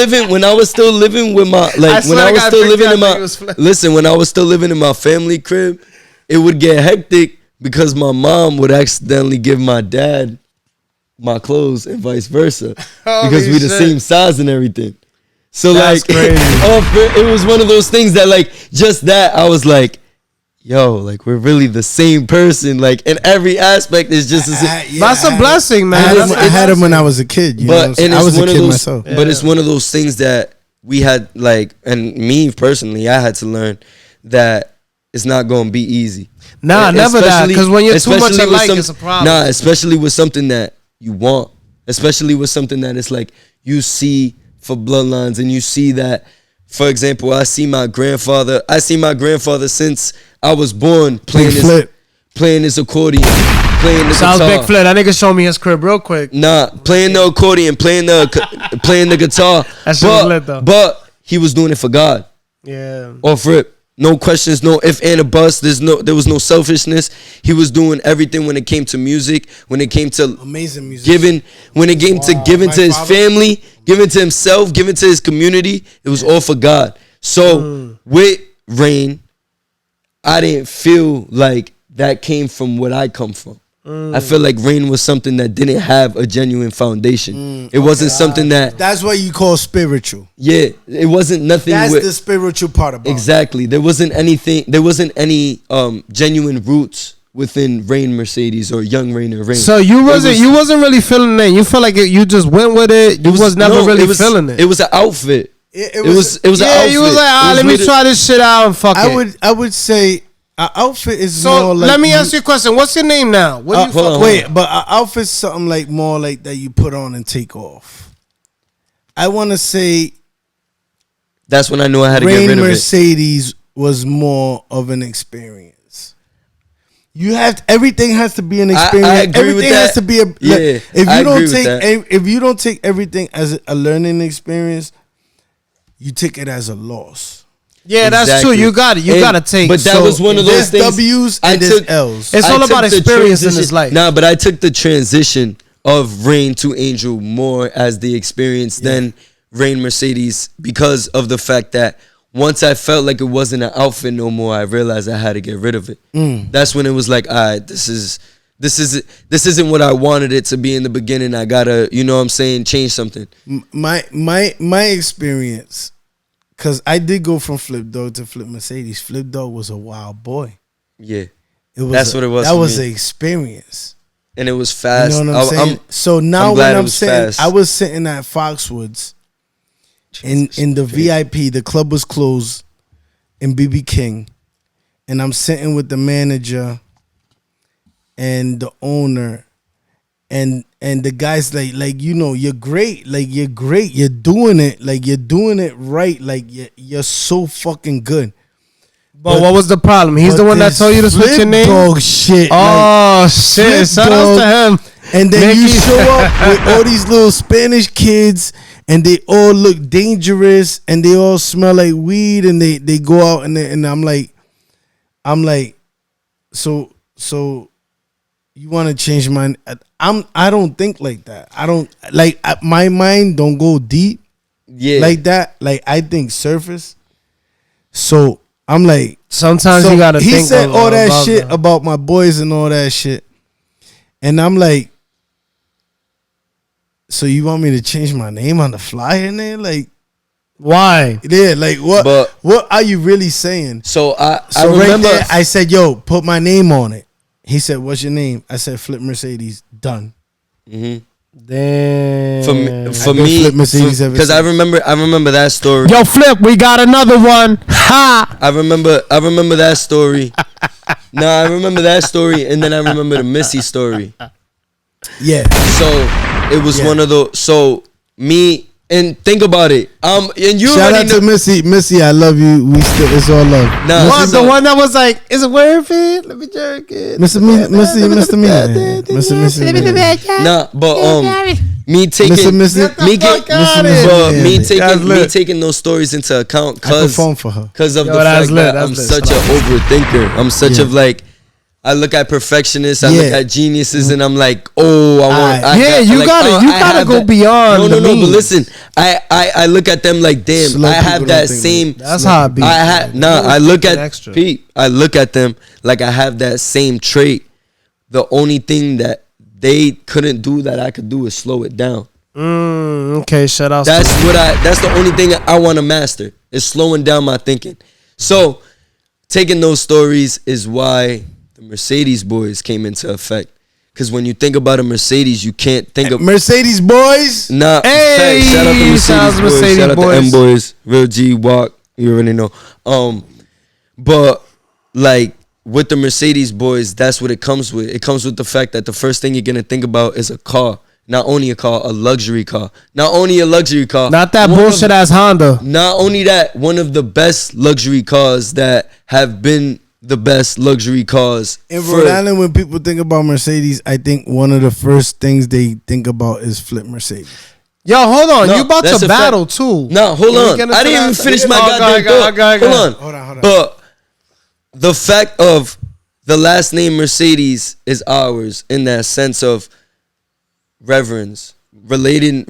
living with my when I was still living in my family crib, it would get hectic because my mom would accidentally give my dad my clothes and vice versa because we the same size and everything. So that's crazy. It was one of those things that just that I was like, yo, we're really the same person. In every aspect is just that's a blessing, man. I had him when I was a kid. I was a kid myself. But it's one of those things that we had and me personally, I had to learn that it's not going to be easy. Nah, never that. Because when you're too much alike, it's a problem. Nah, especially with something that you want, especially with something that it's you see for bloodlines, and you see that, for example, I see my grandfather since I was born playing his accordion, playing the Sounds guitar. Big Flip. That nigga showed me his crib real quick. Nah, playing the accordion, playing the guitar. That shit was lit though. But he was doing it for God. Yeah. Off rip. No questions, no if and a bust. There was no selfishness. He was doing everything when it came to music, when it came to amazing music, giving to his family, giving to himself, giving to his community. It was all for God. So with Rain, I didn't feel like that came from what I come from. I feel like Rain was something that didn't have a genuine foundation. It wasn't something that... That's what you call spiritual. Yeah, it wasn't nothing... That's the spiritual part about exactly. There wasn't anything... There wasn't any genuine roots within Rain Mercedes or Young Rain or Rain. So you wasn't really feeling it. You felt like you just went with it. You was never really feeling it. It was an outfit. It was an outfit. Yeah, you was like, let me try this shit out and fuck it. I would say... Our outfit is so more like... let me ask you a question. What's your name now? What do you wait, but our outfit's something more like that you put on and take off. I want to say... That's when I knew I had to get rid of it. Mercedes was more of an experience. Everything has to be an experience. I agree everything with that. has to be a... Yeah, if you don't take everything as a learning experience, you take it as a loss. Yeah, that's true. You got it. You got to take. But that was one of those things. W's and there's L's. It's all about experience in this life. Nah, but I took the transition of Rain to Angel more as the experience than Rain Mercedes because of the fact that once I felt like it wasn't an outfit no more, I realized I had to get rid of it. That's when it was like, all right, this isn't what I wanted it to be in the beginning. I gotta, you know what I'm saying, change something. My experience. Because I did go from Flip Dog to Flip Mercedes. Flip Dog was a wild boy. Yeah. That's what it was. That was an experience. And it was fast. You know what I'm saying? So now when I'm saying, I was sitting at Foxwoods in the VIP. The club was closed in BB King. And I'm sitting with the manager and the owner. And the guy's like, you know, you're great. You're great. You're doing it. You're doing it right. You're so fucking good. But what was the problem? He's the one that told you to switch your name? Dog shit. Oh, shit. Shout out to him. And then you show up with all these little Spanish kids, and they all look dangerous, and they all smell like weed, and they go out, and I'm like, so you want to change mine? I don't think like that. I don't my mind don't go deep like that. I think surface. So I'm like, sometimes you gotta. He think said all that shit that. about my boys and all that shit, and I'm like, so you want me to change my name on the flyer and then why? Yeah, what are you really saying? So I right remember there, I said, yo, put my name on it. He said, what's your name? I said, Flip Mercedes. Done. Damn. For me, because I remember that story. Yo, Flip, we got another one. Ha! I remember that story. I remember that story, and then I remember the Missy story. Yeah. So it was one of those. So me. And think about it. And you shout out to Missy. Missy, I love you. It's all love. Nah, the one that was like, is it worth it? Let me jerk it. Mr. Missy. Nah, but me taking Mr. me fuck get outta here. but me That's taking lit. me taking those stories into account I put phone for her. because of Yo, the that's fact lit, that that's I'm lit. such an overthinker. I'm such of like, I look at perfectionists, I look Yeah. at geniuses, and I'm like, oh, I want. I Yeah, got, you like, gotta- oh, you I gotta have go that. beyond No, the but means. listen, I look at them like, damn, Slow I people have don't that think same. like That's how I be. I look at extra. Pete. I look at them like I have that same trait. The only thing that they couldn't do that I could do is slow it down. Okay, shout out. That's the only thing I want to master is slowing down my thinking. So taking those stories is why the Mercedes boys came into effect. Because when you think about a Mercedes, you can't think of Mercedes boys. nah. Hey, Facts. Shout out to shout out to Mercedes boys. Mercedes Shout out to boys. M boys. Real G Walk. You already know. But like with the Mercedes boys, that's what it comes with. It comes with the fact that the first thing you're gonna think about is a car. Not only a car, a luxury car. Not only a luxury car. Not that one of- bullshit ass Honda. Not only that, one of the best luxury cars that have been the best luxury cars. In for- Rhode Island, when people think about Mercedes, I think one of the first things they think about is flip Mercedes. Yo, hold on. No, you about that's to a fact. battle too. No, hold Can we on. get into I didn't even that? finish my Oh, goddamn thought. go Hold Hold on. But the fact of the last name Mercedes is ours in that sense of reverence, relating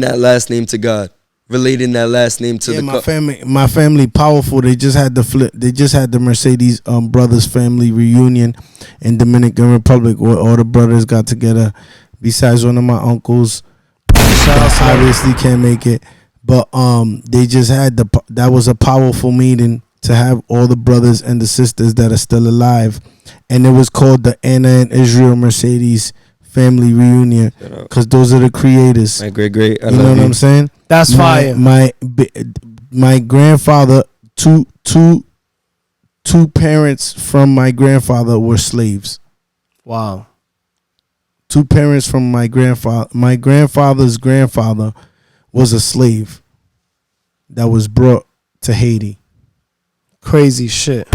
that last name to God, relating that last name to Yeah, the my family powerful. They just had the Mercedes brothers family reunion in Dominican Republic where all the brothers got together. Besides one of my uncles, that obviously can't make it, but they just had that was a powerful meeting to have all the brothers and the sisters that are still alive, and it was called the Anna and Israel Mercedes family reunion because those are the creators. My great. You know what I'm saying? That's fire. My grandfather, two parents from my grandfather were slaves. Wow. Two parents from my grandfather. My grandfather's grandfather was a slave that was brought to Haiti. Crazy shit.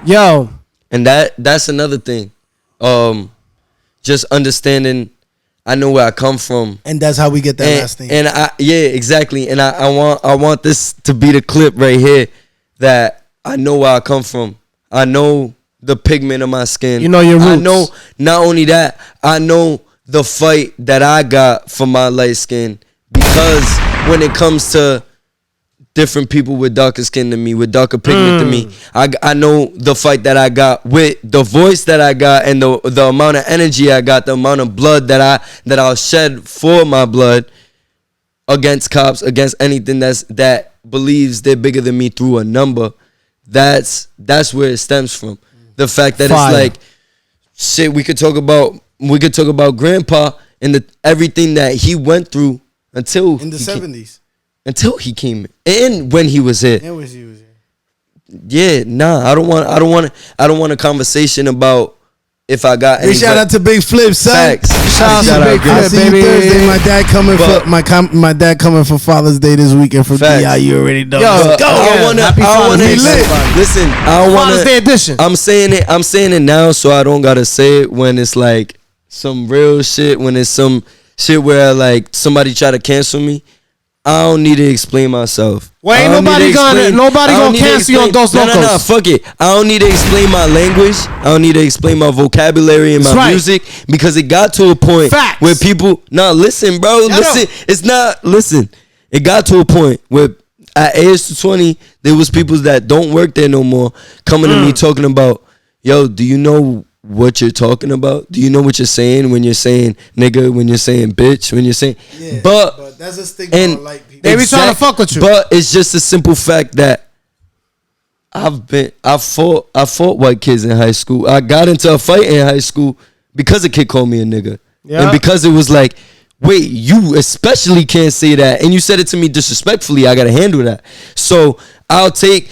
Yo. And that's another thing. Just understanding I know where I come from. And that's how we get that last name. And exactly. And I want this to be the clip right here that I know where I come from. I know the pigment of my skin. You know your roots. I know not only that, I know the fight that I got for my light skin. Because when it comes to different people with darker skin than me, with darker pigment than me, I know the fight that I got with the voice that I got and the amount of energy I got, the amount of blood that I'll shed for my blood against cops, against anything that believes they're bigger than me through a number. That's where it stems from. The fact that Fire. it's like shit. We could talk about grandpa and everything that he went through until in the 70s. Until he came in, when he was here. It was he was here. Yeah, nah, I don't want a conversation about if I got Big shout out to Big Flip, son. Facts. Shout out to Big I Flip, see you baby. Thursday. My dad coming But- for my dad coming for Father's Day this weekend for Facts. DI. You already know. Yo, Let's go. yeah, happy Father's Day, everybody. listen. I don't Father's Day want to. edition. I'm saying it now, so I don't gotta say it when it's like some real shit. When it's some shit where like somebody try to cancel me. I don't need to explain myself. Well, ain't I don't nobody need to gonna- explain- nobody I don't gonna need to cancel you on explain- Dos No, Lokos. fuck it. I don't need to explain my language. I don't need to explain my vocabulary and my That's right. music because it got to a point Facts. where people. Nah, listen, bro. Listen. It's not. Listen. It got to a point where at age 20, there was people that don't work there no more coming to me talking about, yo, do you know what you're talking about? Do you know what you're saying when you're saying nigga, when you're saying bitch, when you're saying But that's a stigma and on light people. They be trying to fuck with you. But it's just a simple fact that I fought white kids in high school. I got into a fight in high school because a kid called me a nigga. Yeah. And because it was like, wait, you especially can't say that. And you said it to me disrespectfully. I gotta handle that. So I'll take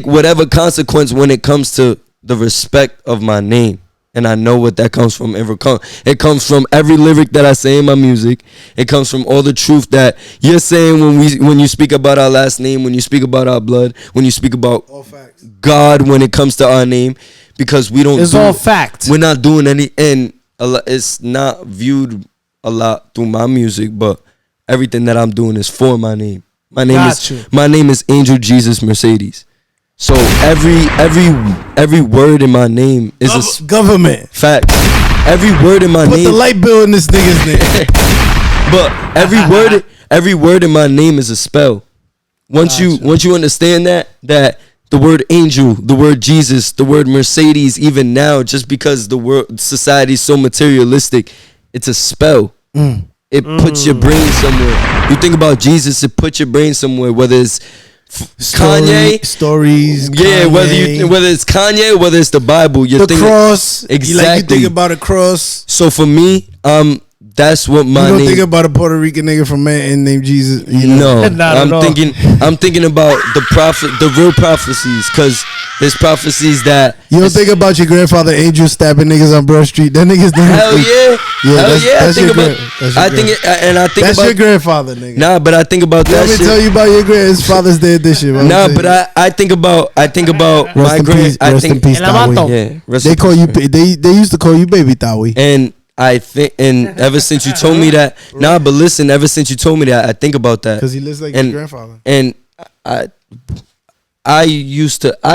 whatever consequence when it comes to the respect of my name. And I know what that comes from. It comes from every lyric that I say in my music. It comes from all the truth that you're saying when you speak about our last name, when you speak about our blood, when you speak about All facts. God when it comes to our name. Because we don't It's all fact. We're not doing any, and it's not viewed a lot through my music, but everything that I'm doing is for my name. My name is Angel Jesus Mercedes. So every word in my name is a government fact. Every word in my Put name. the light bill in this nigga's name. But every word in my name is a spell. Once you understand that the word angel, the word Jesus, the word Mercedes, even now, just because the world society is so materialistic, it's a spell. It puts your brain somewhere. You think about Jesus, it puts your brain somewhere. Whether it's Kanye stories, yeah. Kanye. Whether it's Kanye, whether it's the Bible, you're the cross. Exactly. You think about a cross. So for me, that's what my you don't name. think about a Puerto Rican nigga from Manhattan named Jesus. You know? No, I'm thinking about the real prophecies, because there's prophecies that you don't think about your grandfather Angel stabbing niggas on Broad Street. That nigga's hell yeah, hell yeah. I think that's about your grandfather, nigga. Nah, but I think about that. Let me tell you about your his Father's Day edition. Nah, but I think about my grand. Rest in peace, Tawi. Yeah, they call you. They used to call you Baby Tawi. And I think, and ever since you told me that, but listen, ever since you told me that, I think about that because he lives like his grandfather. And I've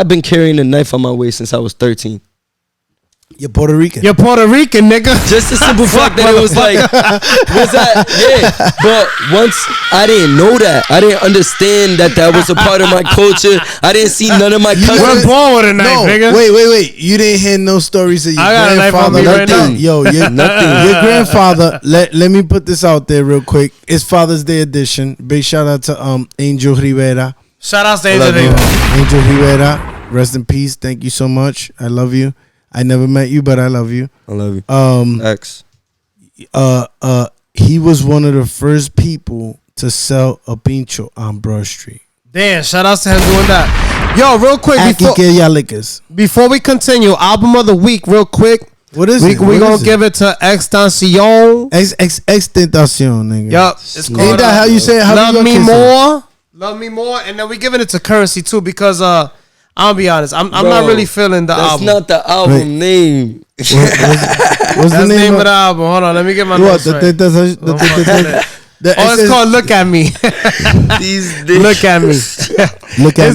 been carrying a knife on my waist since I was 13. You're Puerto Rican. You're Puerto Rican, nigga. Just the simple fact that it was like, But once I didn't know that, I didn't understand that was a part of my culture. I didn't see none of my cousins. We're born with a knife, nigga. Wait. You didn't hear no stories of your grandfather. Nothing. Nothing. Your grandfather. Let me put this out there real quick. It's Father's Day edition. Big shout out to Angel Rivera. Shout out to Angel Rivera. Angel Rivera. Rest in peace. Thank you so much. I love you. I never met you, but I love you. I love you. X. He was one of the first people to sell a pincho on Broad Street. Damn, shout out to him doing that. Yo, real quick, before we continue, album of the week, real quick. What is it? We're going to give it to Extension. Extension, nigga. Yup. It's called, ain't that how you say it? Love Me More. Love Me More. And then we're giving it to Currency, too, because... I'll be honest. I'm not really feeling the album. That's not the album name. What's the name of the album? Hold on, let me get my notes right. It's called Look At Me. Look At Me. It's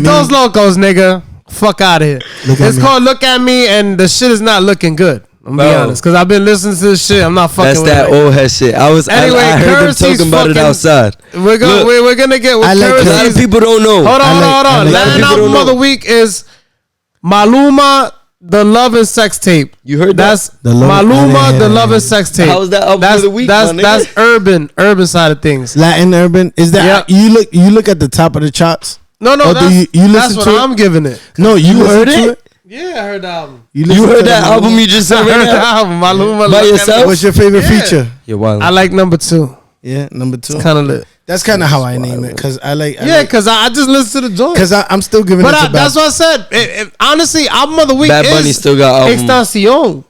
those Lokos, nigga. Fuck out of here. It's called Look At Me, and the shit is not looking good. I'm gonna be honest, because I've been listening to this shit. I'm not fucking That's with that it. old head shit. I heard them talking about it outside. We're gonna get with Currency. A lot of people don't know. Hold on. Latin album of the week is Maluma, The Love and Sex Tape. You heard that? That's Maluma, The Love and Sex Tape. How's that album of the week? That's urban side of things. Latin urban. Is that you look at the top of the charts? No, that's what I'm giving it. No, you heard it? Yeah, I heard the album. You heard that album you just said right now? Maluma, by yourself? What's your favorite feature? You're wild. I like number 2. Yeah, number 2. It's kind of lit. That's kind of how I name it, because I because I just listen to the joint. Because I'm still giving it to that's what I said. Honestly, album of the week Bad Bunny still got album. Extension.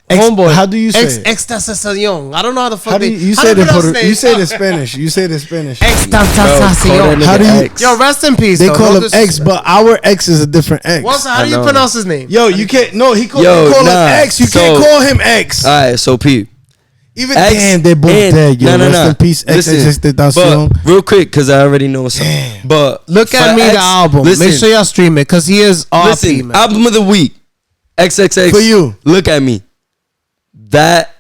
Homeboy. How do you say it? Extension. I don't know how the fuck you say it. You say it in Spanish. You say it in Spanish. Extension. How do you? Yo, rest in peace. They call him X, but our X is a different X. How do you pronounce his name? Yo, you can't. No, he call him X. You can't call him X. All right, so P. Even damn, they're both dead. Yo, rest in peace. But real quick, because I already know something. But Look At Me, the album. Make sure y'all stream it, because he is RP, man. Album of the week. XXX. For you. Look At Me. That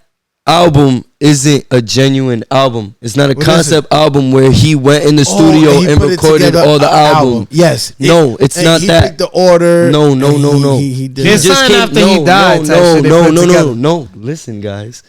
album isn't a genuine album. It's not a concept album where he went in the studio and recorded all the album. Yes. No, it's not he that. Picked the order. No. He did. His son after he died. No. Listen, guys.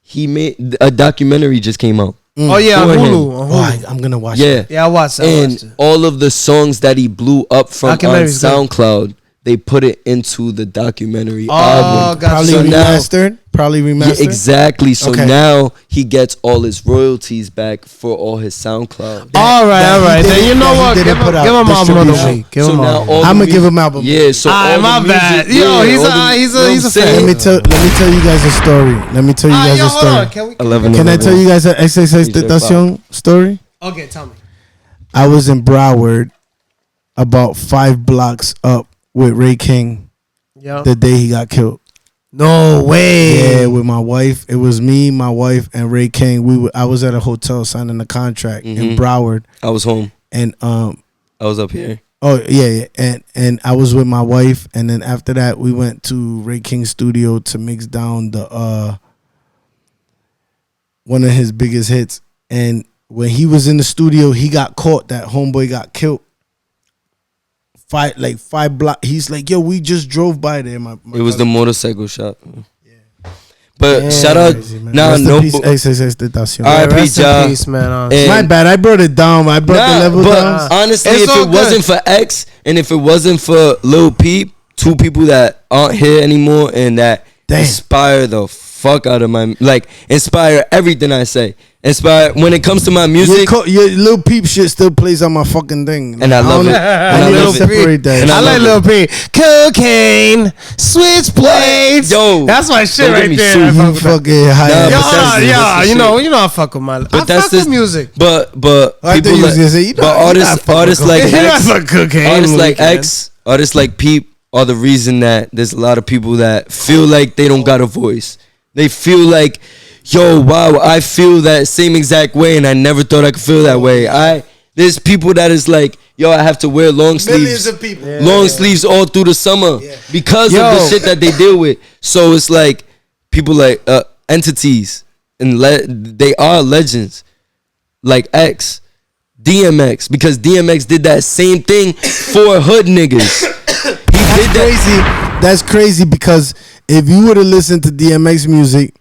He made a documentary just came out. Oh yeah, on Hulu. Oh, I'm gonna watch it. Yeah, I watched it. And all of the songs that he blew up from on SoundCloud, they put it into the documentary album. Probably remastered. Yeah, exactly. So now he gets all his royalties back for all his SoundCloud. All right. Then you know what? Give him album of the week. I'm gonna give him album. Yeah. So my bad. Yo, he's a fan. Let me tell you guys a story. Can I tell you guys an XXXTentacion story? Okay, tell me. I was in Broward, about 5 blocks up with Ray King the day he got killed. No way. Yeah, with my wife. It was me, my wife, and Ray King. I was at a hotel signing a contract in Broward, I was home. and I was up here. oh yeah, and I was with my wife, and then after that we went to Ray King's studio to mix down the one of his biggest hits. And when he was in the studio, he got caught. That homeboy got killed. 5 blocks. He's like, yo, we just drove by there. My It was the motorcycle shop. But Damn. shout out, crazy, man. nah, Rest in no. peace, XXXTentacion. All right, Rest in Ja. peace, man. honestly. And- My bad. I brought it down. I brought the level but down. honestly, It's if all it wasn't good. for X and if it wasn't for Lil Peep, 2 people that aren't here anymore and that Damn. inspire the fuck out of my, like, inspire everything I say. Inspire when it comes to my music. Your Lil Peep shit still plays on my fucking thing. And I love don't it. know- And I don't love it. separate that. And I I like love Lil P. Cocaine, switchblades. Yo, that's my shit don't get right me there. sued. I You fuck with that. fucking high. Nah, Yo, but that's- yeah, that's the you know, I fuck with my. I But that's fuck the with music. But I thought people you was like, gonna say, you but not- you artists not fucking artists with like You not X, fuck cocaine. artists like weekend. X, artists like Peep are the reason that there's a lot of people that feel like they don't got a voice. They feel like, yo, wow, I feel that same exact way, and I never thought I could feel that way. There's people that is like, yo, I have to wear long Millions sleeves, of people. long sleeves all through the summer because of the Yo. shit that they deal with. So it's like people like entities, and they are legends, like X, DMX, because DMX did that same thing for hood niggas. He That's did that. crazy. That's crazy because if you would have listened to DMX music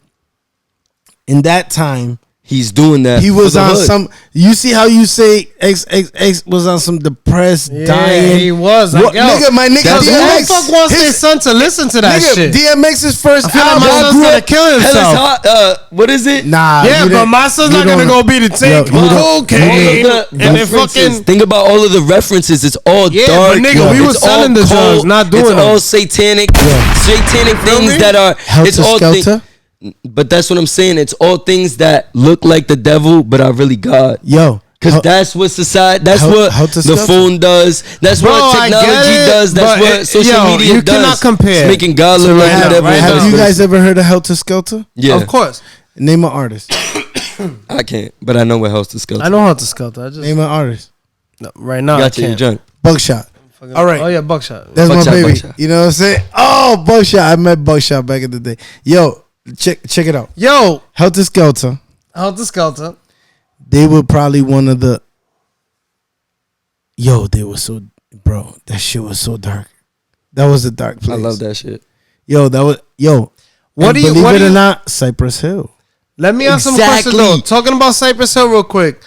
in that time, He's doing that. he for was the on hood. some. You see how you say XXX was on some depressed, Yeah, dying. he was. Like, What, yo, nigga, my nigga that's who the DMX. fuck wants their his- son to listen to that nigga, shit? DMX's first I feel like my album. son's gonna kill Hell is himself. hot. What is it? Nah, Yeah, you but didn't- my son's you not gonna don't- go be the take Yo, you don't- cocaine All of the and then references. fucking. Think about all of the references. It's all Yeah, dark. but nigga, we It's was selling all the drugs, cold. not doing It's them. all satanic, satanic things me? that are. It's Helter all Skelter. But that's what I'm saying. It's all things that look like the devil, but are really God. Yo, Because Hel- that's what society. That's Hel- what Helter the Skelter. phone does. That's Bro, what I get technology it, does. That's but what it- social yo, media you does. cannot compare. It's making God look like right the now, devil. right and now. vice have you versa. guys ever heard of Helter Skelter? Yeah, Of course, Name an artist. I can't, but I know what Helter Skelter. I know how to skelter. I just Name an artist. no, right now Got I you, can't. drunk. Buckshot. All right. Oh yeah, buckshot. That's Buckshot, my baby. Buckshot. You know what I'm saying? Oh, Buckshot. I met Buckshot back in the day. Yo, check it out. Yo, Helter Skelter. Helter Skelter. They were probably one of the. Yo, they were so, bro. That shit was so dark. That was a dark place. I love that shit. Yo, that was yo. What and do you- believe what it do or you- not? Cypress Hill. Let me ask some questions though. Talking about Cypress Hill real quick.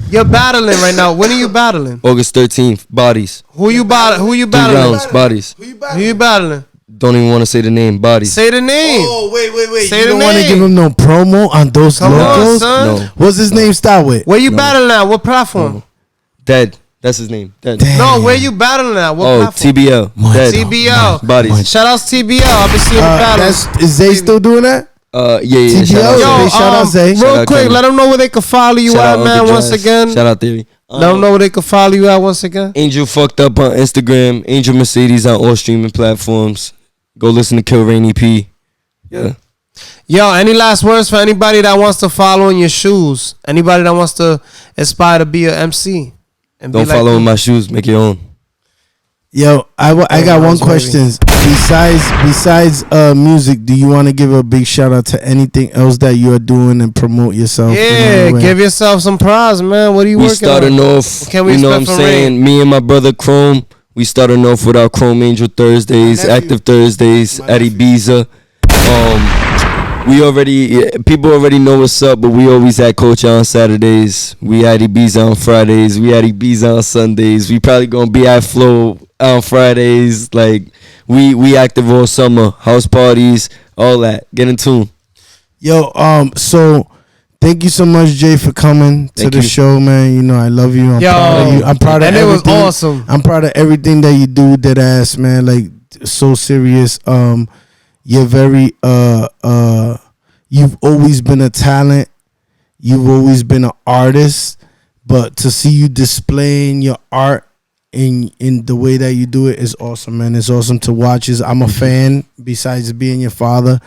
You're battling right now. When are you battling? August 13th, bodies. Who you battling? Who you 3 battling? rounds, bodies. Who you battling? Don't even want to say the name, bodies. Say the name. Oh wait. Say you the don't want to name. give him no promo on those Come on, locos? son. No. What's his name start with? Where you battling at? What platform? Dead. That's his name. Dead. Damn. No, where you battling at? What Oh, platform? TBL. Dead. TBL. Bodies. Shout outs TBL. I've been seeing the battles. Is Zay still doing that? Yeah. Shout out TBL? Theory. Yo, shout out Zay. Shout real out quick, Kenny. let them know where they can follow you Shout at, out man. Uncle Once Jazz. again, Shout out Theory. let them know where they can follow you at once again. Angel Fucked Up on Instagram. Angel Mercedes on all streaming platforms. Go listen to Kill Rain EP. Yeah. Yo, any last words for anybody that wants to follow in your shoes? Anybody that wants to aspire to be an MC? And Don't be like follow you? in my shoes. Make your own. Yo, I got one Rose, baby. question. Besides music, do you want to give a big shout out to anything else that you are doing and promote yourself? Yeah, give yourself some prize, man. What are you We working starting on? off. Can we you know what I'm expect from saying? Me and my brother Chrome. We starting off with our Chrome Angel Thursdays, My nephew. Active Thursdays My at nephew. Ibiza. We already, people already know what's up, but we always at Culture on Saturdays. We at Ibiza on Fridays. We at Ibiza on Sundays. We probably gonna be at Flow on Fridays. Like we active all summer, house parties, all that. Get in tune. Yo, so thank you so much, Jay, for coming to Thank the you. show, man. You know I love you. I'm Yo, proud of you. I'm proud of and it was everything. awesome. I'm proud of everything that you do, dead ass, man. Like so serious. You're very you've always been a talent. You've always been an artist, but to see you displaying your art in the way that you do it is awesome, man. It's awesome to watch. I'm a fan. Besides being your father,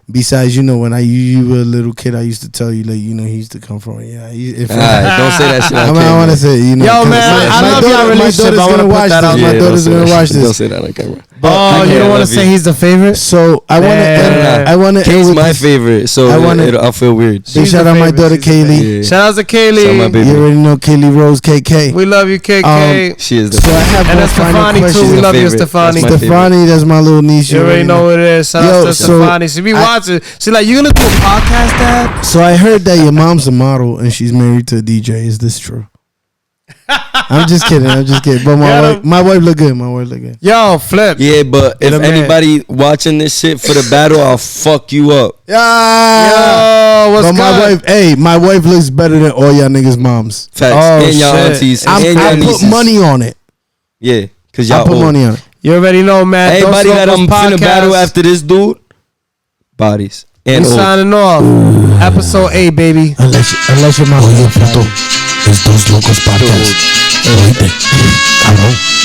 besides when you were a little kid, I used to tell you he used to come from don't say that shit. I want to say Yo, man, I love your relationship. I want to put that out. My daughter's gonna watch this. Don't say that on camera. Oh, you don't want to say he's the favorite? So I want to. Kay's my favorite, so I'll feel weird. Big shout out my daughter Kaylee. Yeah. Shout out to Kaylee. Shout out my baby. You already know Kaylee Rose KK. We love you, KK. She is the So I have and one that's final Stefani question. too. We love you, favorite. Stefani. That's my Stefani, that's my little niece. You already know what it is. Shout out to so Stefani. She be watching. She like, you gonna do a podcast, Dad? So I heard that your mom's a model and she's married to a DJ. Is this true? I'm just kidding. But my wife look good. Yo, Flip. Yeah, but if man. anybody watching this shit for the battle, I'll fuck you up. Yeah. Yo, what's but my wife looks better than all y'all niggas' moms. Facts. Oh, and y'all shit. aunties. I and y'all put nieces. money on it. Yeah, because I y'all put old. money on it. You already know, man. Everybody that I'm finna battle podcast. after this dude, bodies. And We old. signing off. Episode 8, baby. Unless your mom is puto. Es Dos Locos Podcast. Oíste, cabrón.